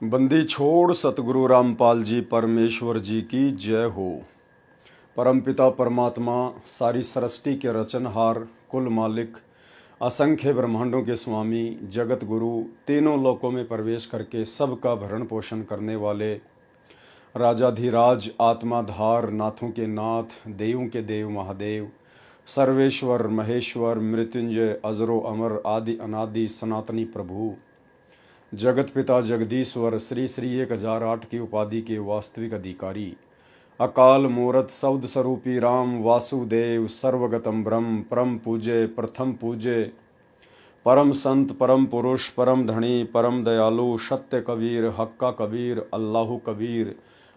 बंदी छोड़ सतगुरु रामपाल जी परमेश्वर जी की जय हो। परमपिता परमात्मा सारी सृष्टि के रचनहार, कुल मालिक, असंख्य ब्रह्मांडों के स्वामी, जगत गुरु, तीनों लोकों में प्रवेश करके सबका भरण पोषण करने वाले राजाधिराज, आत्माधार, नाथों के नाथ, देवों के देव महादेव, सर्वेश्वर महेश्वर, मृत्युंजय, अजरो अमर, आदि अनादि सनातनी प्रभु, जगत पिता जगदीश्वर, श्री श्री 1008 की उपाधि के वास्तविक अधिकारी, अकाल मूरत सौद स्वरूपी राम वासुदेव, सर्वगतम ब्रह्म, परम पूज्य, प्रथम पूज्य, परम संत, परम पुरुष, परम धनी, परम दयालु, सत्य कबीर, हक्का कबीर, अल्लाहु कबीर,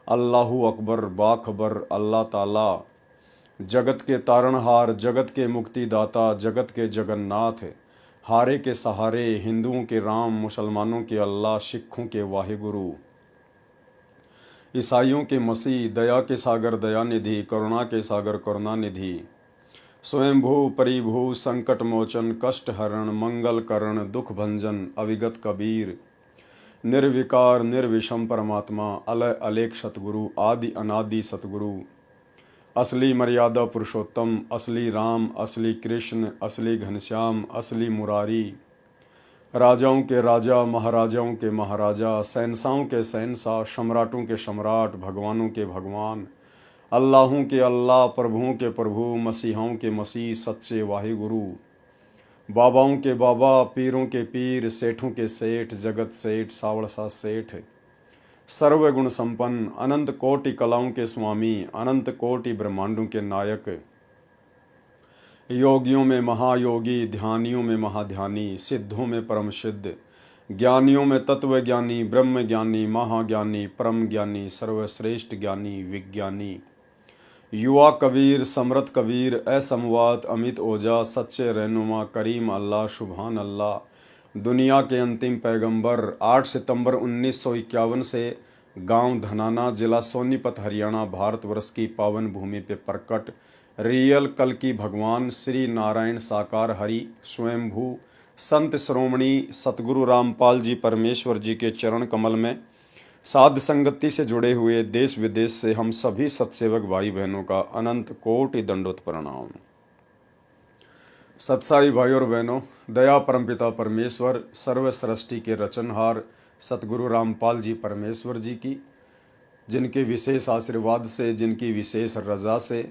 अल्लाहु अकबर, बाखबर, अल्लाह ताला, जगत के तारणहार, जगत के मुक्तिदाता, जगत के जगन्नाथ, हारे के सहारे, हिंदुओं के राम, मुसलमानों के अल्लाह, सिखों के वाहिगुरु, ईसाइयों के मसीह, दया के सागर दयानिधि, करुणा के सागर करुणानिधि, स्वयंभू परिभू, संकट मोचन, कष्ट हरण, मंगल करण, दुख भंजन, अविगत कबीर, निर्विकार निर्विषम परमात्मा, अलय अलेख सतगुरु, आदि अनादि सतगुरु, असली मर्यादा पुरुषोत्तम, असली राम, असली कृष्ण, असली घनश्याम, असली मुरारी, राजाओं के राजा, महाराजाओं के महाराजा, शहंशाहों के शहंशाह, सम्राटों के सम्राट, भगवानों के भगवान, अल्लाहों के अल्लाह, प्रभुओं के प्रभु, मसीहाओं के मसीह, सच्चे वाहिगुरु, बाबाओं के बाबा, पीरों के पीर, सेठों के सेठ, जगत सेठ, सावड़सा सेठ, सर्वगुण संपन्न, अनंत कोटि कलाओं के स्वामी, अनंत कोटि ब्रह्मांडों के नायक, योगियों में महायोगी, ध्यानियों में महाध्यानी, सिद्धों में परम सिद्ध, ज्ञानियों में तत्व ज्ञानी, ब्रह्म ज्ञानी, महाज्ञानी, परम ज्ञानी, सर्वश्रेष्ठ ज्ञानी, विज्ञानी, युवा कबीर, समृत कबीर, असमवात, अमित ओजा, सच्चे रहनुमा, करीम अल्लाह, सुभान अल्लाह, दुनिया के अंतिम पैगंबर, 8 सितंबर 1951 से गांव धनाना, जिला सोनीपत, हरियाणा, भारतवर्ष की पावन भूमि पे प्रकट रियल कल की भगवान श्री नारायण साकार हरि स्वयंभू संत श्रोमणी सतगुरु रामपाल जी परमेश्वर जी के चरण कमल में साध संगति से जुड़े हुए देश विदेश से हम सभी सत्सेवक भाई बहनों का अनंत कोटि दंडोत प्रणाम। सत्साई भाई और बहनों, दया परमपिता परमेश्वर, सर्व सृष्टि के रचनहार सतगुरु रामपाल जी परमेश्वर जी की, जिनके विशेष आशीर्वाद से, जिनकी विशेष रजा से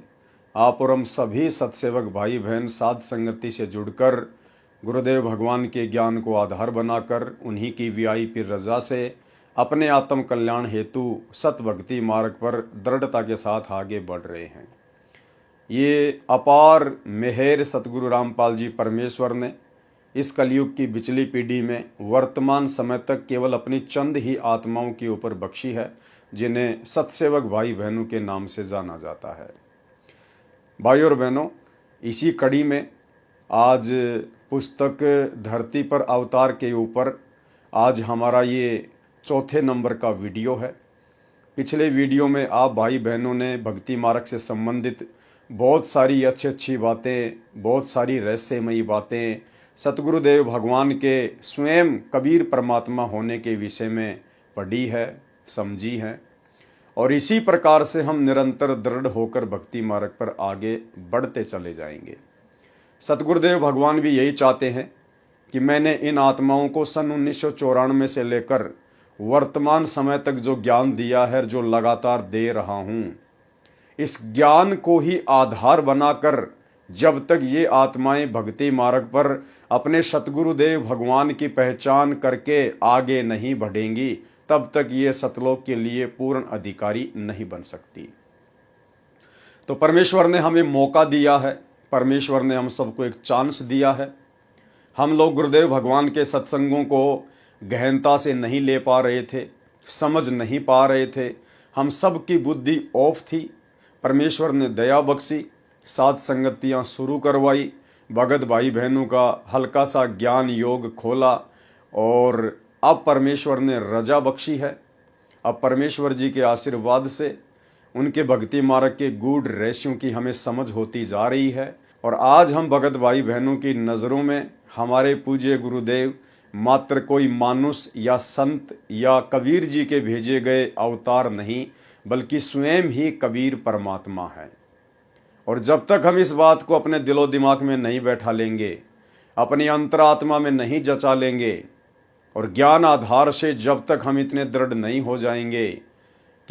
आप और हम सभी सत्सेवक भाई बहन साध संगति से जुड़कर गुरुदेव भगवान के ज्ञान को आधार बनाकर उन्हीं की वीआईपी रजा से अपने आत्म कल्याण हेतु सत भक्ति मार्ग पर दृढ़ता के साथ आगे बढ़ रहे हैं। ये अपार मेहर सतगुरु रामपाल जी परमेश्वर ने इस कलयुग की बिचली पीढ़ी में वर्तमान समय तक केवल अपनी चंद ही आत्माओं के ऊपर बख्शी है, जिन्हें सत्सेवक भाई बहनों के नाम से जाना जाता है। भाई और बहनों, इसी कड़ी में आज पुस्तक धरती पर अवतार के ऊपर आज हमारा ये चौथे नंबर का वीडियो है। पिछले वीडियो में आप भाई बहनों ने भक्ति मार्ग से संबंधित बहुत सारी अच्छी अच्छी बातें, बहुत सारी रहस्यमयी बातें, सतगुरुदेव भगवान के स्वयं कबीर परमात्मा होने के विषय में पढ़ी है, समझी है, और इसी प्रकार से हम निरंतर दृढ़ होकर भक्ति मार्ग पर आगे बढ़ते चले जाएंगे। सतगुरुदेव भगवान भी यही चाहते हैं कि मैंने इन आत्माओं को सन 1994 से लेकर वर्तमान समय तक जो ज्ञान दिया है, जो लगातार दे रहा हूँ, इस ज्ञान को ही आधार बनाकर जब तक ये आत्माएं भक्ति मार्ग पर अपने सतगुरुदेव भगवान की पहचान करके आगे नहीं बढ़ेंगी, तब तक ये सतलोक के लिए पूर्ण अधिकारी नहीं बन सकती। तो परमेश्वर ने हमें मौका दिया है, परमेश्वर ने हम सबको एक चांस दिया है। हम लोग गुरुदेव भगवान के सत्संगों को गहनता से नहीं ले पा रहे थे, समझ नहीं पा रहे थे, हम सब की बुद्धि ऑफ थी। परमेश्वर ने दया बख्शी, साध संगतियाँ शुरू करवाई, भगत भाई बहनों का हल्का सा ज्ञान योग खोला, और अब परमेश्वर ने रजा बख्शी है। अब परमेश्वर जी के आशीर्वाद से उनके भक्ति मार्ग के गूढ़ रहस्यों की हमें समझ होती जा रही है, और आज हम भगत भाई बहनों की नज़रों में हमारे पूज्य गुरुदेव मात्र कोई मानुष या संत या कबीर जी के भेजे गए अवतार नहीं, बल्कि स्वयं ही कबीर परमात्मा है। और जब तक हम इस बात को अपने दिलो दिमाग में नहीं बैठा लेंगे, अपनी अंतरात्मा में नहीं जचा लेंगे, और ज्ञान आधार से जब तक हम इतने दृढ़ नहीं हो जाएंगे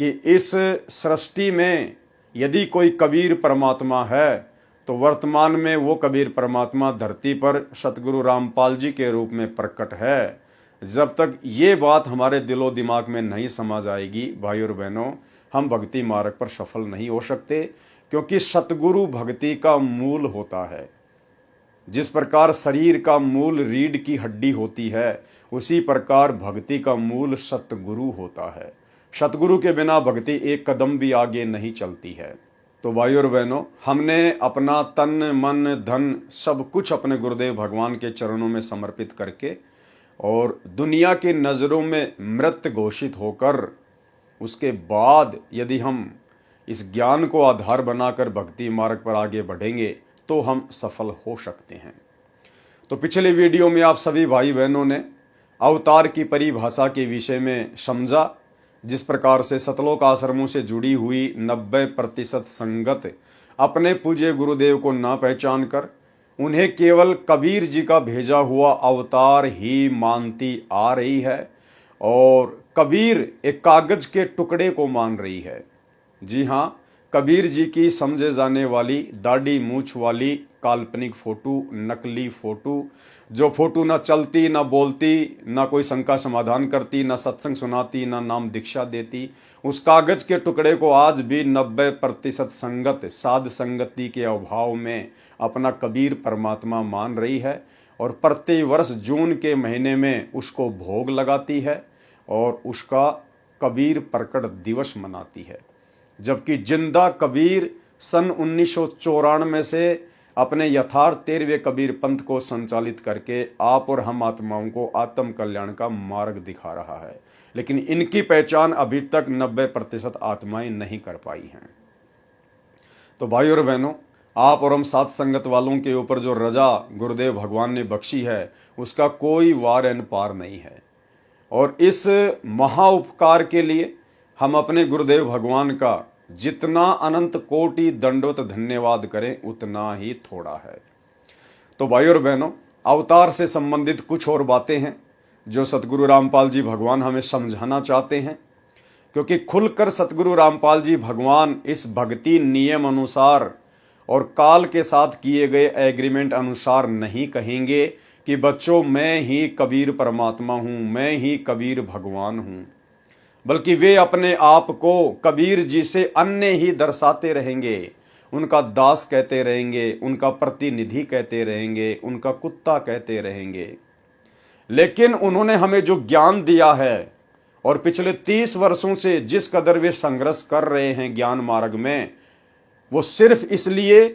कि इस सृष्टि में यदि कोई कबीर परमात्मा है तो वर्तमान में वो कबीर परमात्मा धरती पर सतगुरु रामपाल जी के रूप में प्रकट है, जब तक ये बात हमारे दिलो दिमाग में नहीं समा जाएगी, भाई और बहनों, हम भक्ति मार्ग पर सफल नहीं हो सकते। क्योंकि सतगुरु भक्ति का मूल होता है। जिस प्रकार शरीर का मूल रीढ़ की हड्डी होती है, उसी प्रकार भक्ति का मूल सतगुरु होता है। सतगुरु के बिना भक्ति एक कदम भी आगे नहीं चलती है। तो भाई और बहनों, हमने अपना तन मन धन सब कुछ अपने गुरुदेव भगवान के चरणों में समर्पित करके और दुनिया की नज़रों में मृत घोषित होकर, उसके बाद यदि हम इस ज्ञान को आधार बनाकर भक्ति मार्ग पर आगे बढ़ेंगे तो हम सफल हो सकते हैं। तो पिछले वीडियो में आप सभी भाई बहनों ने अवतार की परिभाषा के विषय में समझा। जिस प्रकार से सतलोक आश्रमों से जुड़ी हुई 90% संगत अपने पूज्य गुरुदेव को ना पहचान कर उन्हें केवल कबीर जी का भेजा हुआ अवतार ही मानती आ रही है, और कबीर एक कागज के टुकड़े को मान रही है। जी हाँ, कबीर जी की समझे जाने वाली दाढ़ी मूछ वाली काल्पनिक फोटो, नकली फोटो, जो फोटो ना चलती, ना बोलती, ना कोई शंका समाधान करती, ना सत्संग सुनाती, ना नाम दीक्षा देती, उस कागज के टुकड़े को आज भी 90% संगत साध संगति के अभाव में अपना कबीर परमात्मा मान रही है, और प्रति वर्ष जून के महीने में उसको भोग लगाती है और उसका कबीर प्रकट दिवस मनाती है। जबकि जिंदा कबीर सन 1994 से अपने यथार्थ 13वें कबीर पंथ को संचालित करके आप और हम आत्माओं को आत्म कल्याण का मार्ग दिखा रहा है, लेकिन इनकी पहचान अभी तक 90% आत्माएं नहीं कर पाई हैं। तो भाई और बहनों, आप और हम साथ संगत वालों के ऊपर जो रजा गुरुदेव भगवान ने बख्शी है, उसका कोई वार एन पार नहीं है। और इस महा उपकार के लिए हम अपने गुरुदेव भगवान का जितना अनंत कोटि दंडवत धन्यवाद करें उतना ही थोड़ा है। तो भाई और बहनों, अवतार से संबंधित कुछ और बातें हैं जो सतगुरु रामपाल जी भगवान हमें समझाना चाहते हैं, क्योंकि खुलकर सतगुरु रामपाल जी भगवान इस भक्ति नियम अनुसार और काल के साथ किए गए एग्रीमेंट अनुसार नहीं कहेंगे कि बच्चों मैं ही कबीर परमात्मा हूं, मैं ही कबीर भगवान हूं, बल्कि वे अपने आप को कबीर जी से अन्य ही दर्शाते रहेंगे, उनका दास कहते रहेंगे, उनका प्रतिनिधि कहते रहेंगे, उनका कुत्ता कहते रहेंगे। लेकिन उन्होंने हमें जो ज्ञान दिया है और पिछले 30 वर्षों से जिस कदर वे संघर्ष कर रहे हैं ज्ञान मार्ग में, वो सिर्फ इसलिए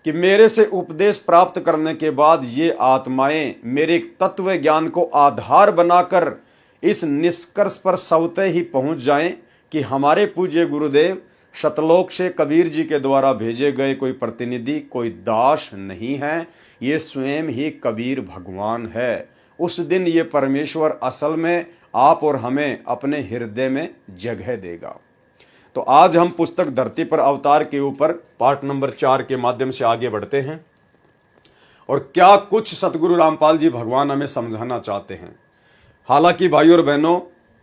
कि मेरे से उपदेश प्राप्त करने के बाद ये आत्माएं मेरे तत्व ज्ञान को आधार बनाकर इस निष्कर्ष पर स्वतः ही पहुंच जाएं कि हमारे पूज्य गुरुदेव शतलोक से कबीर जी के द्वारा भेजे गए कोई प्रतिनिधि, कोई दास नहीं है, ये स्वयं ही कबीर भगवान है। उस दिन ये परमेश्वर असल में आप और हमें अपने हृदय में जगह देगा। तो आज हम पुस्तक धरती पर अवतार के ऊपर पार्ट नंबर 4 के माध्यम से आगे बढ़ते हैं, और क्या कुछ सतगुरु रामपाल जी भगवान हमें समझाना चाहते हैं। हालांकि भाई और बहनों,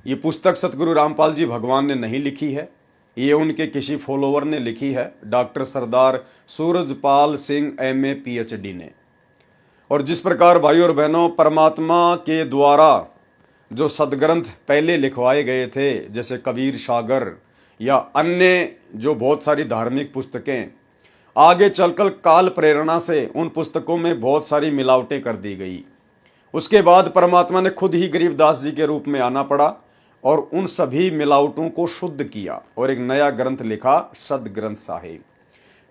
ये पुस्तक सतगुरु रामपाल जी भगवान ने नहीं लिखी है, ये उनके किसी फॉलोवर ने लिखी है, डॉक्टर सरदार सूरजपाल सिंह MA PhD ने। और जिस प्रकार भाई और बहनों परमात्मा के द्वारा जो सदग्रंथ पहले लिखवाए गए थे, जैसे कबीर सागर या अन्य जो बहुत सारी धार्मिक पुस्तकें, आगे चलकर काल प्रेरणा से उन पुस्तकों में बहुत सारी मिलावटें कर दी गई। उसके बाद परमात्मा ने खुद ही गरीबदास जी के रूप में आना पड़ा और उन सभी मिलावटों को शुद्ध किया और एक नया ग्रंथ लिखा, सदग्रंथ साहिब।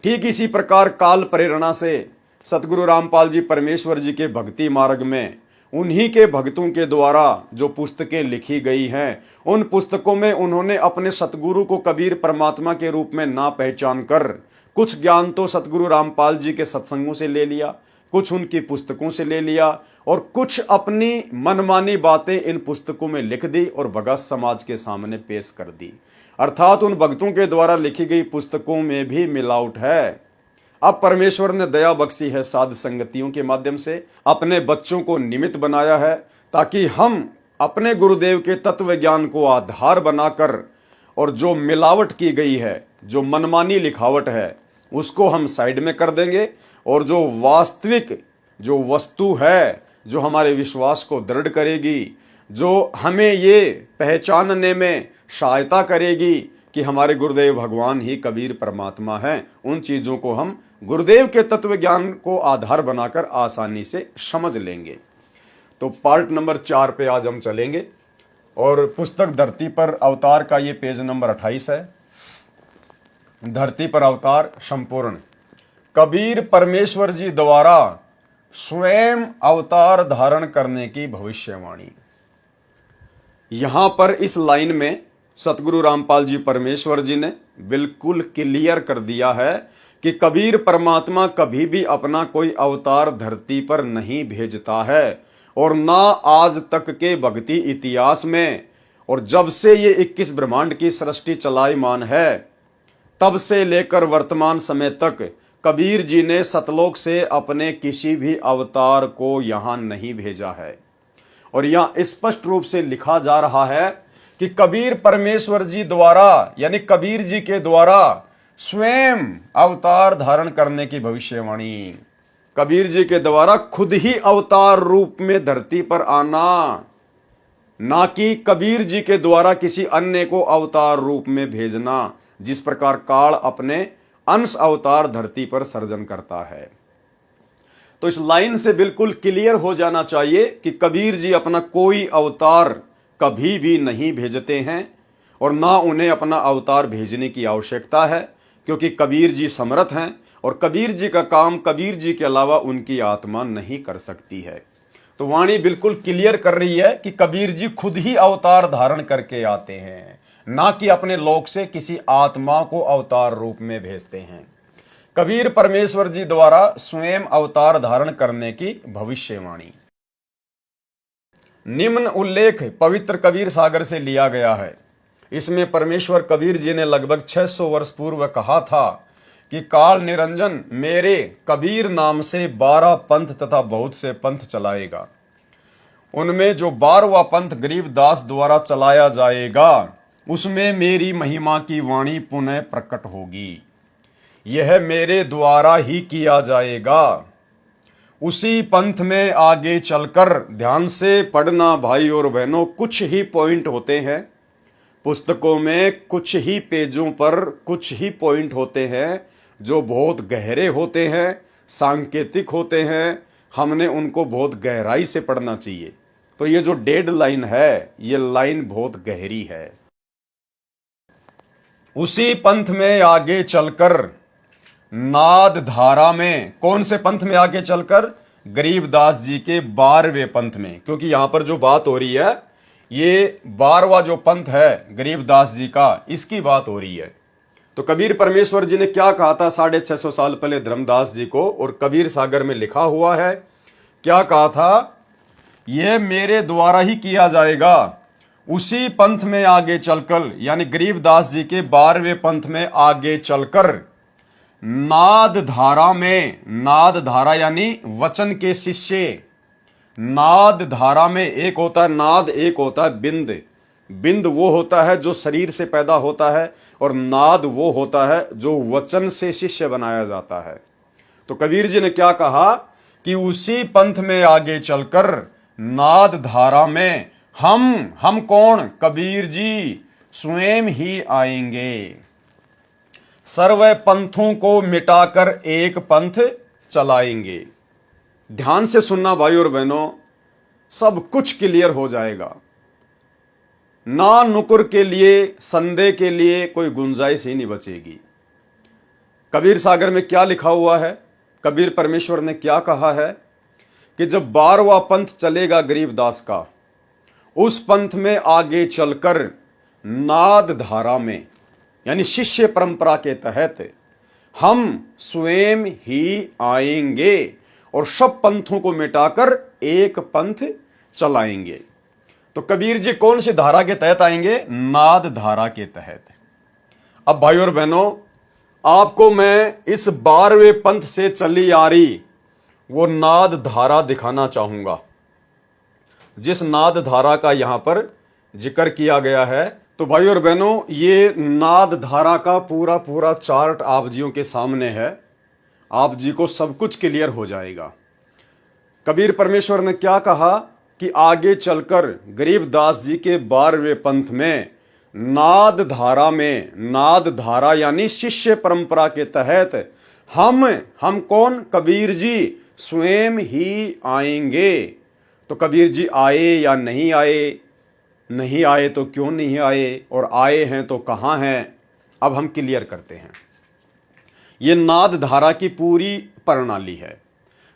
ठीक इसी प्रकार काल प्रेरणा से सतगुरु रामपाल जी परमेश्वर जी के भक्ति मार्ग में उन्हीं के भक्तों के द्वारा जो पुस्तकें लिखी गई हैं, उन पुस्तकों में उन्होंने अपने सतगुरु को कबीर परमात्मा के रूप में ना पहचान कर कुछ ज्ञान तो सतगुरु रामपाल जी के सत्संगों से ले लिया, कुछ उनकी पुस्तकों से ले लिया और कुछ अपनी मनमानी बातें इन पुस्तकों में लिख दी और भगत समाज के सामने पेश कर दी। अर्थात उन भक्तों के द्वारा लिखी गई पुस्तकों में भी मिलावट है। अब परमेश्वर ने दया बख्शी है, साध संगतियों के माध्यम से अपने बच्चों को निमित्त बनाया है, ताकि हम अपने गुरुदेव के तत्व ज्ञान को आधार बनाकर और जो मिलावट की गई है, जो मनमानी लिखावट है, उसको हम साइड में कर देंगे और जो वास्तविक जो वस्तु है, जो हमारे विश्वास को दृढ़ करेगी, जो हमें ये पहचानने में सहायता करेगी कि हमारे गुरुदेव भगवान ही कबीर परमात्मा हैं, उन चीजों को हम गुरुदेव के तत्व ज्ञान को आधार बनाकर आसानी से समझ लेंगे। तो पार्ट नंबर 4 पे आज हम चलेंगे और पुस्तक धरती पर अवतार का ये पेज नंबर 28 है। धरती पर अवतार संपूर्ण। कबीर परमेश्वर जी द्वारा स्वयं अवतार धारण करने की भविष्यवाणी। यहां पर इस लाइन में सतगुरु रामपाल जी परमेश्वर जी ने बिल्कुल क्लियर कर दिया है कि कबीर परमात्मा कभी भी अपना कोई अवतार धरती पर नहीं भेजता है और ना आज तक के भक्ति इतिहास में, और जब से ये 21 ब्रह्मांड की सृष्टि चलायमान है तब से लेकर वर्तमान समय तक कबीर जी ने सतलोक से अपने किसी भी अवतार को यहां नहीं भेजा है। और यहां स्पष्ट रूप से लिखा जा रहा है कि कबीर परमेश्वर जी द्वारा, यानी कबीर जी के द्वारा स्वयं अवतार धारण करने की भविष्यवाणी। कबीर जी के द्वारा खुद ही अवतार रूप में धरती पर आना, ना कि कबीर जी के द्वारा किसी अन्य को अवतार रूप में भेजना, जिस प्रकार काल अपने अंश अवतार धरती पर सर्जन करता है। तो इस लाइन से बिल्कुल क्लियर हो जाना चाहिए कि कबीर जी अपना कोई अवतार कभी भी नहीं भेजते हैं और ना उन्हें अपना अवतार भेजने की आवश्यकता है, क्योंकि कबीर जी समर्थ हैं और कबीर जी का काम कबीर जी के अलावा उनकी आत्मा नहीं कर सकती है। तो वाणी बिल्कुल क्लियर कर रही है कि कबीर जी खुद ही अवतार धारण करके आते हैं, ना कि अपने लोक से किसी आत्मा को अवतार रूप में भेजते हैं। कबीर परमेश्वर जी द्वारा स्वयं अवतार धारण करने की भविष्यवाणी। निम्न उल्लेख पवित्र कबीर सागर से लिया गया है। इसमें परमेश्वर कबीर जी ने लगभग 600 वर्ष पूर्व कहा था कि काल निरंजन मेरे कबीर नाम से 12 पंथ तथा बहुत से पंथ चलाएगा। उनमें जो 12वां पंथ गरीबदास द्वारा चलाया जाएगा उसमें मेरी महिमा की वाणी पुनः प्रकट होगी। यह मेरे द्वारा ही किया जाएगा। उसी पंथ में आगे चलकर ध्यान से पढ़ना भाई और बहनों। कुछ ही पॉइंट होते हैं पुस्तकों में, कुछ ही पेजों पर कुछ ही पॉइंट होते हैं जो बहुत गहरे होते हैं, सांकेतिक होते हैं। हमने उनको बहुत गहराई से पढ़ना चाहिए। तो ये जो डेड लाइन है, ये लाइन बहुत गहरी है। उसी पंथ में आगे चलकर नाद धारा में, कौन से पंथ में आगे चलकर? गरीबदास जी के 12वें पंथ में, क्योंकि यहां पर जो बात हो रही है ये 12वां जो पंथ है गरीबदास जी का, इसकी बात हो रही है। तो कबीर परमेश्वर जी ने क्या कहा था 650 साल पहले धर्मदास जी को, और कबीर सागर में लिखा हुआ है। क्या कहा था? यह मेरे द्वारा ही किया जाएगा। उसी पंथ में आगे चलकर, यानी गरीबदास जी के 12वें पंथ में आगे चलकर नाद धारा में, नाद धारा यानी वचन के शिष्य, नाद धारा में एक होता है नाद, एक होता है बिंद। बिंद वो होता है जो शरीर से पैदा होता है और नाद वो होता है जो वचन से शिष्य बनाया जाता है। तो कबीर जी ने क्या कहा कि उसी पंथ में आगे चलकर नाद धारा में हम कौन? कबीर जी स्वयं ही आएंगे। सर्व पंथों को मिटाकर एक पंथ चलाएंगे। ध्यान से सुनना भाई और बहनों, सब कुछ क्लियर हो जाएगा। ना नुकुर के लिए, संदेह के लिए कोई गुंजाइश ही नहीं बचेगी। कबीर सागर में क्या लिखा हुआ है? कबीर परमेश्वर ने क्या कहा है कि जब 12वां पंथ चलेगा गरीबदास का, उस पंथ में आगे चलकर नाद धारा में, यानी शिष्य परंपरा के तहत हम स्वयं ही आएंगे और सब पंथों को मिटाकर एक पंथ चलाएंगे। तो कबीर जी कौन सी धारा के तहत आएंगे? नाद धारा के तहत। अब भाई और बहनों, आपको मैं इस 12वें पंथ से चली आ रही वो नाद धारा दिखाना चाहूंगा, जिस नाद धारा का यहां पर जिक्र किया गया है। तो भाई और बहनों, ये नाद धारा का पूरा पूरा चार्ट आप जियों के सामने है, आप जी को सब कुछ क्लियर हो जाएगा। कबीर परमेश्वर ने क्या कहा कि आगे चलकर गरीबदास जी के 12वें पंथ में नाद धारा में, नाद धारा यानी शिष्य परंपरा के तहत हम कौन? कबीर जी स्वयं ही आएंगे। तो कबीर जी आए या नहीं आए? नहीं आए तो क्यों नहीं आए, और आए हैं तो कहां हैं? अब हम क्लियर करते हैं। ये नाद धारा की पूरी प्रणाली है।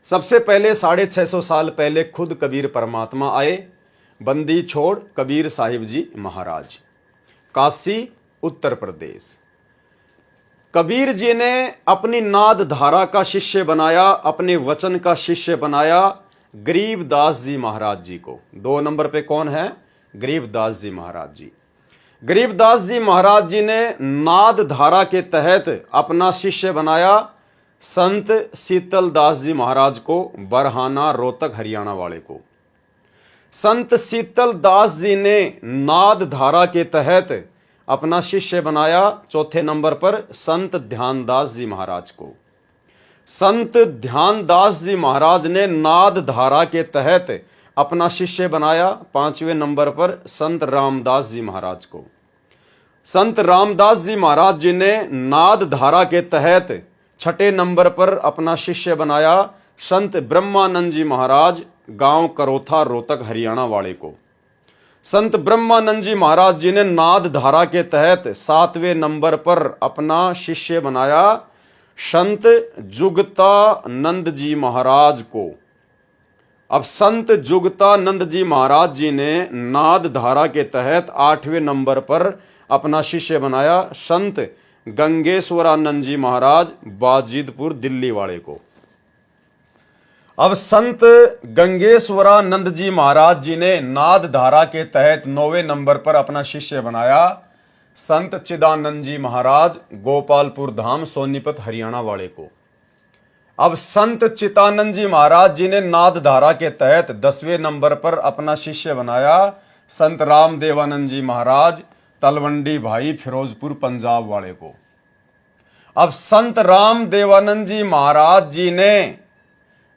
सबसे पहले 650 साल पहले खुद कबीर परमात्मा आए, बंदी छोड़ कबीर साहिब जी महाराज, काशी उत्तर प्रदेश। कबीर जी ने अपनी नाद धारा का शिष्य बनाया, अपने वचन का शिष्य बनाया गरीबदास जी महाराज जी को। 2 नंबर पे कौन है? गरीबदास जी महाराज जी। गरीबदास जी महाराज जी ने नाद धारा के तहत अपना शिष्य बनाया संत शीतल दास जी महाराज को, बरहाना रोहतक हरियाणा वाले को। संत शीतल दास जी ने नाद धारा के तहत अपना शिष्य बनाया 4थे नंबर पर संत ध्यानदास जी महाराज को। संत ध्यानदास जी महाराज ने नाद धारा के तहत अपना शिष्य बनाया 5वें नंबर पर संत रामदास जी महाराज को। संत रामदास जी महाराज जी ने नाद धारा के तहत 6ठे नंबर पर अपना शिष्य बनाया संत ब्रह्मानंद जी महाराज, गांव करोथा रोहतक हरियाणा वाले को। संत ब्रह्मानंद जी महाराज जी ने नाद धारा के तहत 7वें नंबर पर अपना शिष्य बनाया संत जुगतानंद जी महाराज को। अब संत जुगतानंद जी महाराज जी ने नाद धारा के तहत 8वें नंबर पर अपना शिष्य बनाया संत गंगेश्वरानंद जी महाराज, बाजिदपुर दिल्ली वाले को। अब संत गंगेश्वरानंद जी महाराज जी ने नाद धारा के तहत 9वें नंबर पर अपना शिष्य बनाया संत चिदानंद जी महाराज, गोपालपुर धाम सोनीपत हरियाणा वाले को। अब संत चिदानंद जी महाराज जी ने नाद धारा के तहत 10वें नंबर पर अपना शिष्य बनाया संत रामदेवानंद जी महाराज, तलवंडी भाई फिरोजपुर पंजाब वाले को। अब संत रामदेवानंद जी महाराज जी ने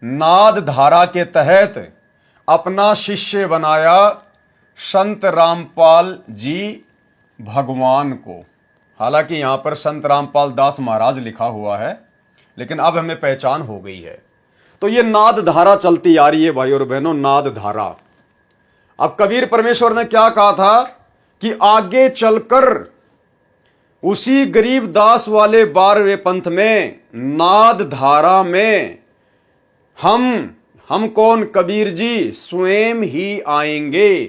नाद धारा के तहत अपना शिष्य बनाया संत रामपाल जी भगवान को। हालांकि यहां पर संत रामपाल दास महाराज लिखा हुआ है, लेकिन अब हमें पहचान हो गई है। तो ये नाद धारा चलती आ रही है भाई और बहनों, नाद धारा। अब कबीर परमेश्वर ने क्या कहा था कि आगे चलकर उसी गरीबदास वाले 12वें पंथ में नाद धारा में हम कौन? कबीर जी स्वयं ही आएंगे।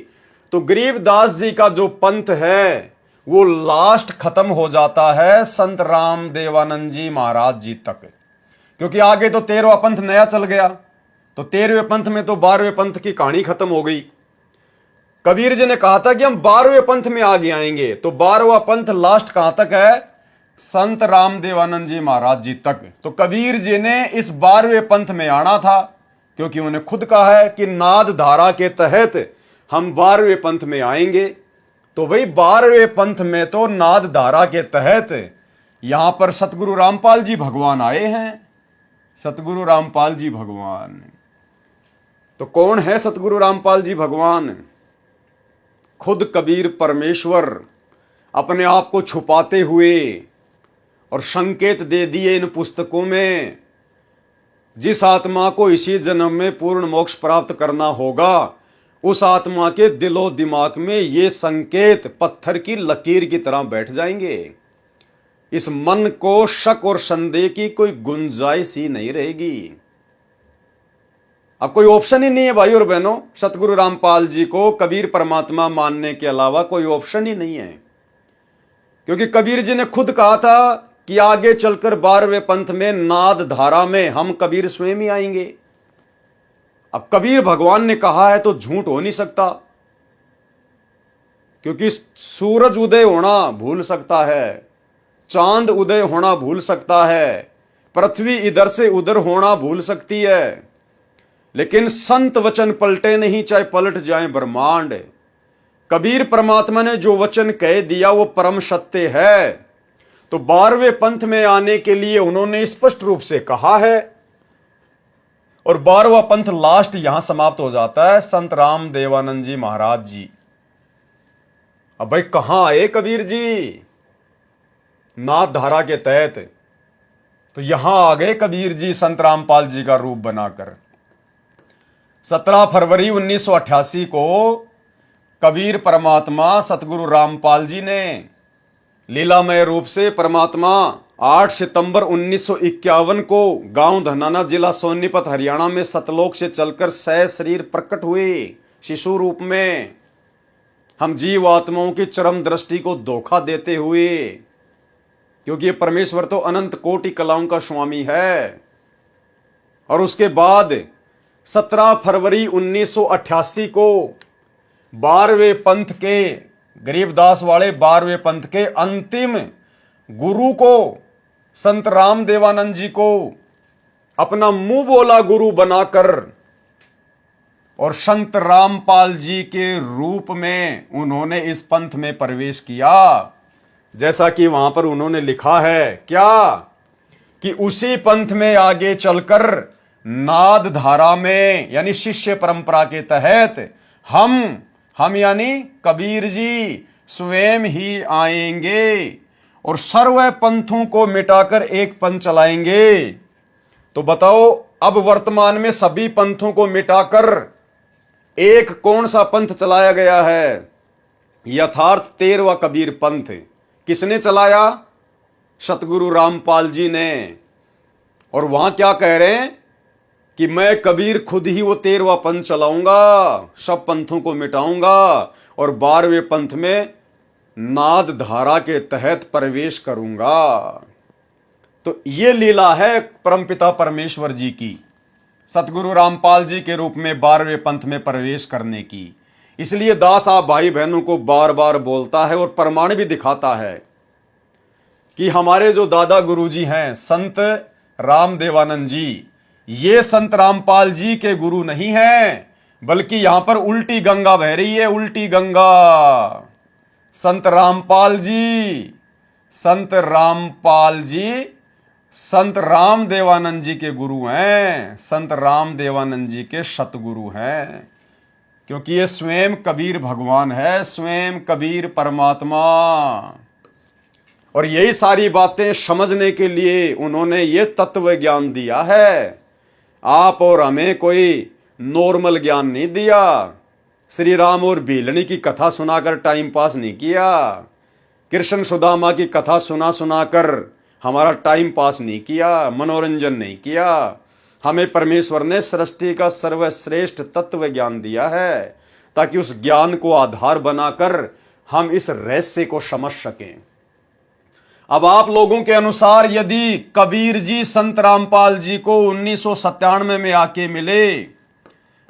तो गरीबदास जी का जो पंथ है वो लास्ट खत्म हो जाता है संत रामदेवानंद जी महाराज जी तक, क्योंकि आगे तो 13वां पंथ नया चल गया। तो 13वें पंथ में तो 12वें पंथ की कहानी खत्म हो गई। कबीर जी ने कहा था कि हम 12वें पंथ में आगे आएंगे। तो 12वां पंथ लास्ट कहां तक है? संत रामदेवानंद जी महाराज जी तक। तो कबीर जी ने इस 12वें पंथ में आना था, क्योंकि उन्होंने खुद कहा है कि नाद धारा के तहत हम 12वें पंथ में आएंगे। तो भाई 12वें पंथ में तो नाद धारा के तहत यहां पर सतगुरु रामपाल जी भगवान आए हैं। सतगुरु रामपाल जी भगवान, तो कौन है सतगुरु रामपाल जी भगवान? खुद कबीर परमेश्वर अपने आप को छुपाते हुए और संकेत दे दिए इन पुस्तकों में, जिस आत्मा को इसी जन्म में पूर्ण मोक्ष प्राप्त करना होगा उस आत्मा के दिलो दिमाग में ये संकेत पत्थर की लकीर की तरह बैठ जाएंगे। इस मन को शक और संदेह की कोई गुंजाइश ही नहीं रहेगी। अब कोई ऑप्शन ही नहीं है भाई और बहनों, सतगुरु रामपाल जी को कबीर परमात्मा मानने के अलावा कोई ऑप्शन ही नहीं है, क्योंकि कबीर जी ने खुद कहा था कि आगे चलकर 12वें पंथ में नाद धारा में हम कबीर स्वयं ही आएंगे। अब कबीर भगवान ने कहा है तो झूठ हो नहीं सकता, क्योंकि सूरज उदय होना भूल सकता है, चांद उदय होना भूल सकता है, पृथ्वी इधर से उधर होना भूल सकती है, लेकिन संत वचन पलटे नहीं, चाहे पलट जाए ब्रह्मांड। कबीर परमात्मा ने जो वचन कह दिया वो परम सत्य है। तो 12वें पंथ में आने के लिए उन्होंने स्पष्ट रूप से कहा है, और 12वां पंथ लास्ट यहां समाप्त हो जाता है। संत राम देवानंद जी महाराज जी, अब भाई कहां आए कबीर जी? नाथ धारा के तहत तो यहां आ गए कबीर जी संत रामपाल जी का रूप बनाकर। 17 फरवरी 1988 को कबीर परमात्मा सतगुरु रामपाल जी ने लीलामय रूप से परमात्मा 8 सितंबर 1951 को गांव धनाना, जिला सोनीपत, हरियाणा में सतलोक से चलकर सह शरीर प्रकट हुए शिशु रूप में, हम जीव आत्माओं की चरम दृष्टि को धोखा देते हुए, क्योंकि ये परमेश्वर तो अनंत कोटि कलाओं का स्वामी है। और उसके बाद 17 फरवरी 1988 को 12वें पंथ के, गरीबदास वाले 12वें पंथ के अंतिम गुरु को, संत राम देवानंद जी को अपना मुंह बोला गुरु बनाकर और संत रामपाल जी के रूप में उन्होंने इस पंथ में प्रवेश किया। जैसा कि वहां पर उन्होंने लिखा है क्या, कि उसी पंथ में आगे चलकर नाद धारा में, यानी शिष्य परंपरा के तहत हम यानी कबीर जी स्वयं ही आएंगे और सर्व पंथों को मिटाकर एक पंथ चलाएंगे। तो बताओ, अब वर्तमान में सभी पंथों को मिटाकर एक कौन सा पंथ चलाया गया है? यथार्थ 13वां कबीर पंथ। किसने चलाया? सतगुरु रामपाल जी ने। और वहां क्या कह रहे हैं कि मैं कबीर खुद ही वो 13वां पंथ चलाऊंगा, सब पंथों को मिटाऊंगा और 12वें पंथ में नाद धारा के तहत प्रवेश करूंगा। तो ये लीला है परमपिता परमेश्वर जी की, सतगुरु रामपाल जी के रूप में 12वें पंथ में प्रवेश करने की। इसलिए दास आप भाई बहनों को बार बार बोलता है और प्रमाण भी दिखाता है कि हमारे जो दादा गुरुजी हैं संत राम देवानंद जी, ये संत रामपाल जी के गुरु नहीं हैं, बल्कि यहां पर उल्टी गंगा बह रही है, उल्टी गंगा। संत रामपाल जी, संत रामपाल जी संत राम देवानंद जी के गुरु हैं, संत राम देवानंद जी के सतगुरु हैं, क्योंकि ये स्वयं कबीर भगवान है, स्वयं कबीर परमात्मा। और यही सारी बातें समझने के लिए उन्होंने ये तत्व ज्ञान दिया है। आप और हमें कोई नॉर्मल ज्ञान नहीं दिया। श्री राम और भीलनी की कथा सुनाकर टाइम पास नहीं किया, कृष्ण सुदामा की कथा सुना सुनाकर हमारा टाइम पास नहीं किया, मनोरंजन नहीं किया। हमें परमेश्वर ने सृष्टि का सर्वश्रेष्ठ तत्व ज्ञान दिया है, ताकि उस ज्ञान को आधार बनाकर हम इस रहस्य को समझ सकें। अब आप लोगों के अनुसार यदि कबीर जी संत रामपाल जी को 1997 में आके मिले,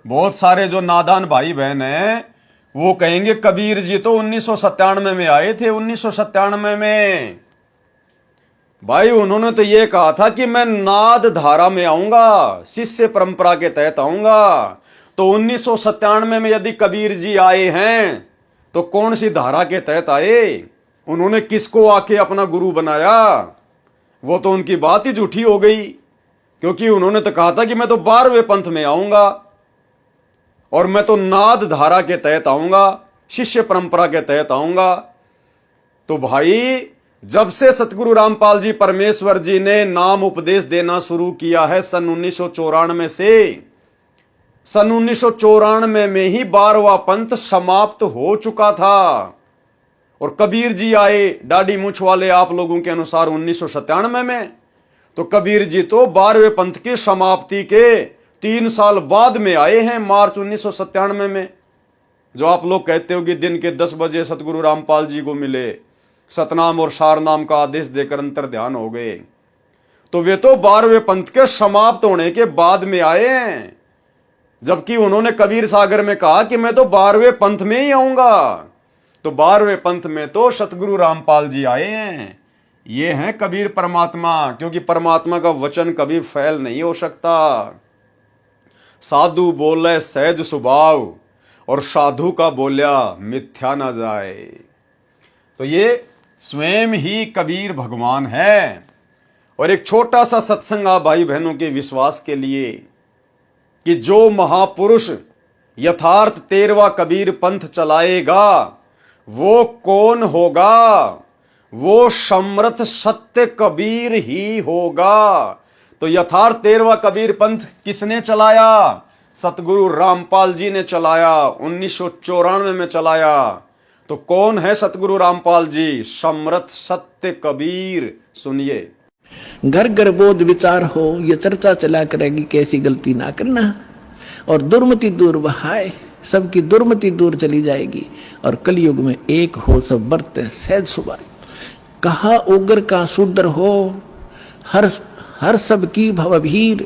बहुत सारे जो नादान भाई बहन हैं वो कहेंगे कबीर जी तो 1997 में आए थे। 1997 में भाई उन्होंने तो ये कहा था कि मैं नाद धारा में आऊंगा, शिष्य परंपरा के तहत आऊंगा। तो 1997 में यदि कबीर जी आए हैं तो कौन सी धारा के तहत आए? उन्होंने किसको आके अपना गुरु बनाया? वो तो उनकी बात ही झूठी हो गई, क्योंकि उन्होंने तो कहा था कि मैं तो 12वें पंथ में आऊंगा और मैं तो नाद धारा के तहत आऊंगा, शिष्य परंपरा के तहत आऊंगा। तो भाई जब से सतगुरु रामपाल जी परमेश्वर जी ने नाम उपदेश देना शुरू किया है सन 1994 से, सन 1994 में ही 12वां पंथ समाप्त हो चुका था और कबीर जी आए दाढ़ी मूछ वाले आप लोगों के अनुसार 1997 में। तो कबीर जी तो 12वें पंथ की समाप्ति के 3 साल बाद में आए हैं, मार्च 1997 में। जो आप लोग कहते हो कि दिन के 10 बजे सतगुरु रामपाल जी को मिले, सतनाम और सारनाम का आदेश देकर अंतर ध्यान हो गए, तो वे तो 12वें पंथ के समाप्त होने के बाद में आए हैं। जबकि उन्होंने कबीर सागर में कहा कि मैं तो 12वें पंथ में ही आऊंगा। तो 12वें पंथ में तो सतगुरु रामपाल जी आए हैं। ये हैं कबीर परमात्मा, क्योंकि परमात्मा का वचन कभी फैल नहीं हो सकता। साधु बोले सहज स्वभाव और साधु का बोलिया मिथ्या ना जाए। तो ये स्वयं ही कबीर भगवान है। और एक छोटा सा सत्संग आप भाई बहनों के विश्वास के लिए कि जो महापुरुष यथार्थ 13वां कबीर पंथ चलाएगा वो कौन होगा? वो समर्थ सत्य कबीर ही होगा। तो यथार्थ 13वां कबीर पंथ किसने चलाया? सतगुरु रामपाल जी ने चलाया, 1994 में चलाया। तो कौन है सतगुरु रामपाल जी? समर्थ सत्य कबीर। सुनिए। घर घर बोध विचार हो, ये चर्चा चला करेगी कैसी गलती ना करना, और दुर्मति दूर बहाए, सबकी दुर्मति दूर चली जाएगी, और कलयुग में एक हो सब बरते सहज सुबह। कहा उग्र का शूद्र हो, हर सब की भवभीर।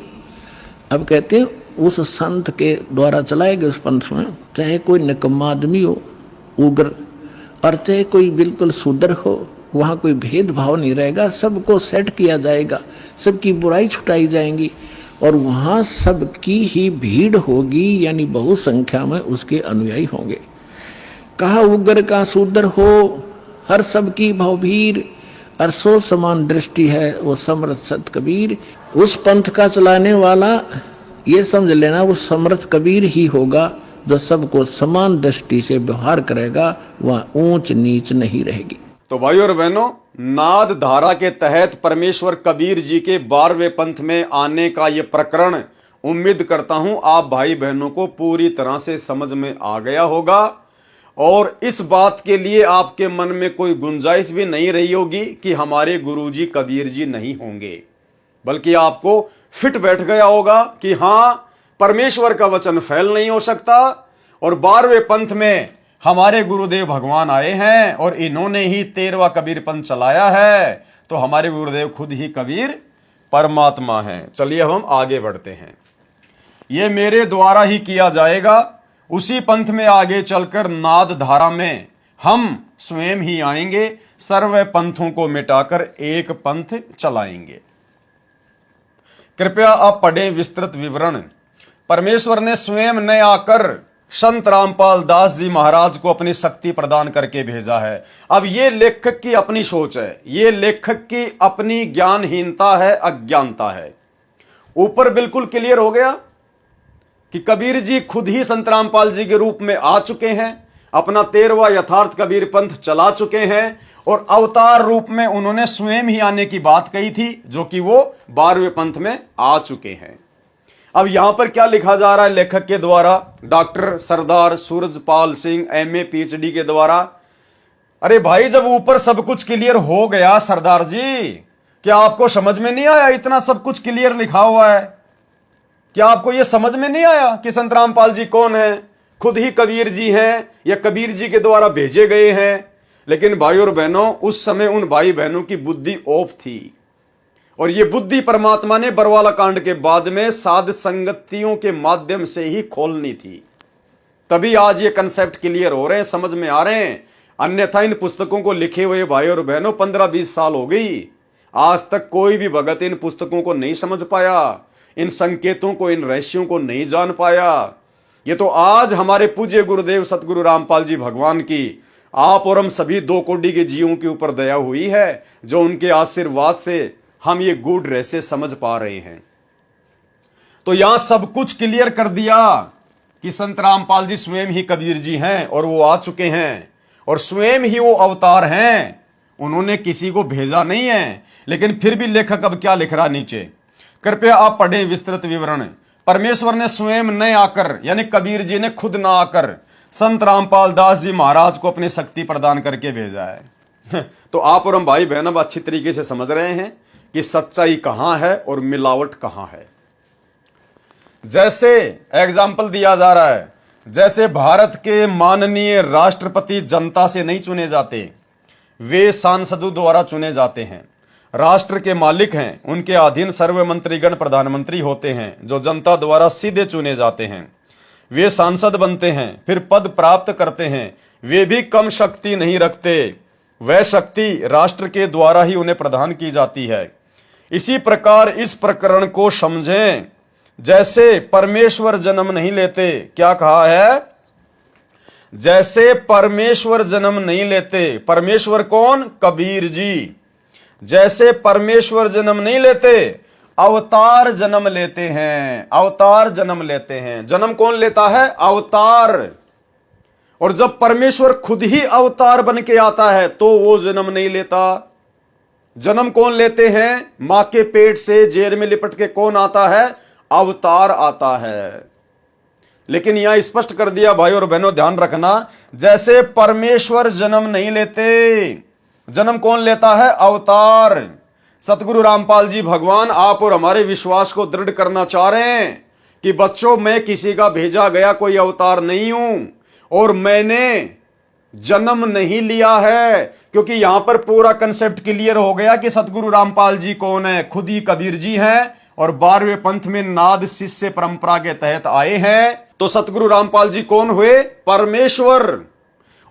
अब कहते हैं उस संत के द्वारा चलाए गए उस पंथ में चाहे कोई निकम्मा आदमी हो उग्र, और चाहे कोई बिल्कुल शूद्र हो, वहाँ कोई भेदभाव नहीं रहेगा, सबको सेट किया जाएगा, सबकी बुराई छुटाई जाएंगी, और वहाँ सबकी ही भीड़ होगी, यानी बहु संख्या में उसके अनुयायी होंगे। कहा उग्र का शूद्र हो, हर सबकी भवभीर, और सो समान दृष्टि है वो समर्थ सत कबीर। उस पंथ का चलाने वाला ये समझ लेना वो समर्थ कबीर ही होगा, जो सबको समान दृष्टि से व्यवहार करेगा, वहाँ ऊंच नीच नहीं रहेगी। तो भाई और बहनों, नाद धारा के तहत परमेश्वर कबीर जी के 12वें पंथ में आने का ये प्रकरण उम्मीद करता हूं आप भाई बहनों को पूरी तरह से समझ में आ गया होगा, और इस बात के लिए आपके मन में कोई गुंजाइश भी नहीं रही होगी कि हमारे गुरुजी कबीर जी नहीं होंगे, बल्कि आपको फिट बैठ गया होगा कि हां, परमेश्वर का वचन फैल नहीं हो सकता, और 12वें पंथ में हमारे गुरुदेव भगवान आए हैं और इन्होंने ही 13वां कबीर पंथ चलाया है। तो हमारे गुरुदेव खुद ही कबीर परमात्मा हैं। चलिए अब हम आगे बढ़ते हैं। ये मेरे द्वारा ही किया जाएगा। उसी पंथ में आगे चलकर नाद धारा में हम स्वयं ही आएंगे, सर्व पंथों को मिटाकर एक पंथ चलाएंगे। कृपया आप पढ़ें विस्तृत विवरण। परमेश्वर ने स्वयं न आकर संत रामपाल दास जी महाराज को अपनी शक्ति प्रदान करके भेजा है। अब ये लेखक की अपनी सोच है, ये लेखक की अपनी ज्ञानहीनता है, अज्ञानता है। ऊपर बिल्कुल क्लियर हो गया कि कबीर जी खुद ही संत रामपाल जी के रूप में आ चुके हैं, अपना 13वां यथार्थ कबीर पंथ चला चुके हैं, और अवतार रूप में उन्होंने स्वयं ही आने की बात कही थी, जो कि वो 12वें पंथ में आ चुके हैं। अब यहां पर क्या लिखा जा रहा है लेखक के द्वारा, डॉक्टर सरदार सूरजपाल सिंह MA PhD के द्वारा? अरे भाई, जब ऊपर सब कुछ क्लियर हो गया सरदार जी, क्या आपको समझ में नहीं आया? इतना सब कुछ क्लियर लिखा हुआ है, क्या आपको यह समझ में नहीं आया कि संत रामपाल जी कौन है? खुद ही कबीर जी हैं या कबीर जी के द्वारा भेजे गए हैं? लेकिन भाई और बहनों, उस समय उन भाई बहनों की बुद्धि ऑफ थी, और ये बुद्धि परमात्मा ने बरवाला कांड के बाद में साध संगतियों के माध्यम से ही खोलनी थी। तभी आज ये कंसेप्ट क्लियर हो रहे हैं, समझ में आ रहे हैं। अन्यथा इन पुस्तकों को लिखे हुए भाई और बहनों 15-20 साल हो गई, आज तक कोई भी भगत इन पुस्तकों को नहीं समझ पाया, इन संकेतों को, इन रहस्यों को नहीं जान पाया। ये तो आज हमारे पूज्य गुरुदेव सतगुरु रामपाल जी भगवान की आप और हम सभी 2 कोटि के जीवों के ऊपर दया हुई है, जो उनके आशीर्वाद से हम ये गूढ़ रहस्य समझ पा रहे हैं। तो यहां सब कुछ क्लियर कर दिया कि संत रामपाल जी स्वयं ही कबीर जी हैं, और वो आ चुके हैं, और स्वयं ही वो अवतार हैं, उन्होंने किसी को भेजा नहीं है। लेकिन फिर भी लेखक अब क्या लिख रहा नीचे, कृपया आप पढ़ें विस्तृत विवरण। परमेश्वर ने स्वयं न आकर, यानी कबीर जी ने खुद ना आकर संत रामपाल दास जी महाराज को अपनी शक्ति प्रदान करके भेजा है। तो आप और हम भाई बहन अब अच्छी तरीके से समझ रहे हैं कि सच्चाई कहां है और मिलावट कहां है। जैसे एग्जाम्पल दिया जा रहा है, जैसे भारत के माननीय राष्ट्रपति जनता से नहीं चुने जाते, वे सांसदों द्वारा चुने जाते हैं। राष्ट्र के मालिक हैं, उनके अधीन सर्व मंत्रीगण प्रधानमंत्री होते हैं, जो जनता द्वारा सीधे चुने जाते हैं। वे सांसद बनते हैं, फिर पद प्राप्त करते हैं, वे भी कम शक्ति नहीं रखते, वह शक्ति राष्ट्र के द्वारा ही उन्हें प्रदान की जाती है। इसी प्रकार इस प्रकरण को समझें, जैसे परमेश्वर जन्म नहीं लेते, क्या कहा है? जैसे परमेश्वर जन्म नहीं लेते, परमेश्वर कौन? कबीर जी। जैसे परमेश्वर जन्म नहीं लेते, अवतार जन्म लेते हैं, अवतार जन्म लेते हैं। जन्म कौन लेता है? अवतार। और जब परमेश्वर खुद ही अवतार बन के आता है तो वो जन्म नहीं लेता। जन्म कौन लेते हैं? मां के पेट से जेर में लिपट के कौन आता है? अवतार आता है। लेकिन यहां स्पष्ट कर दिया भाई और बहनों, ध्यान रखना, जैसे परमेश्वर जन्म नहीं लेते, जन्म कौन लेता है? अवतार। सतगुरु रामपाल जी भगवान आप और हमारे विश्वास को दृढ़ करना चाह रहे हैं कि बच्चों, मैं किसी का भेजा गया कोई अवतार नहीं हूं और मैंने जन्म नहीं लिया है, क्योंकि यहां पर पूरा कंसेप्ट क्लियर हो गया कि सतगुरु रामपाल जी कौन है? खुद ही कबीर जी हैं और 12वें पंथ में नाद शिष्य परंपरा के तहत आए हैं। तो सतगुरु रामपाल जी कौन हुए? परमेश्वर।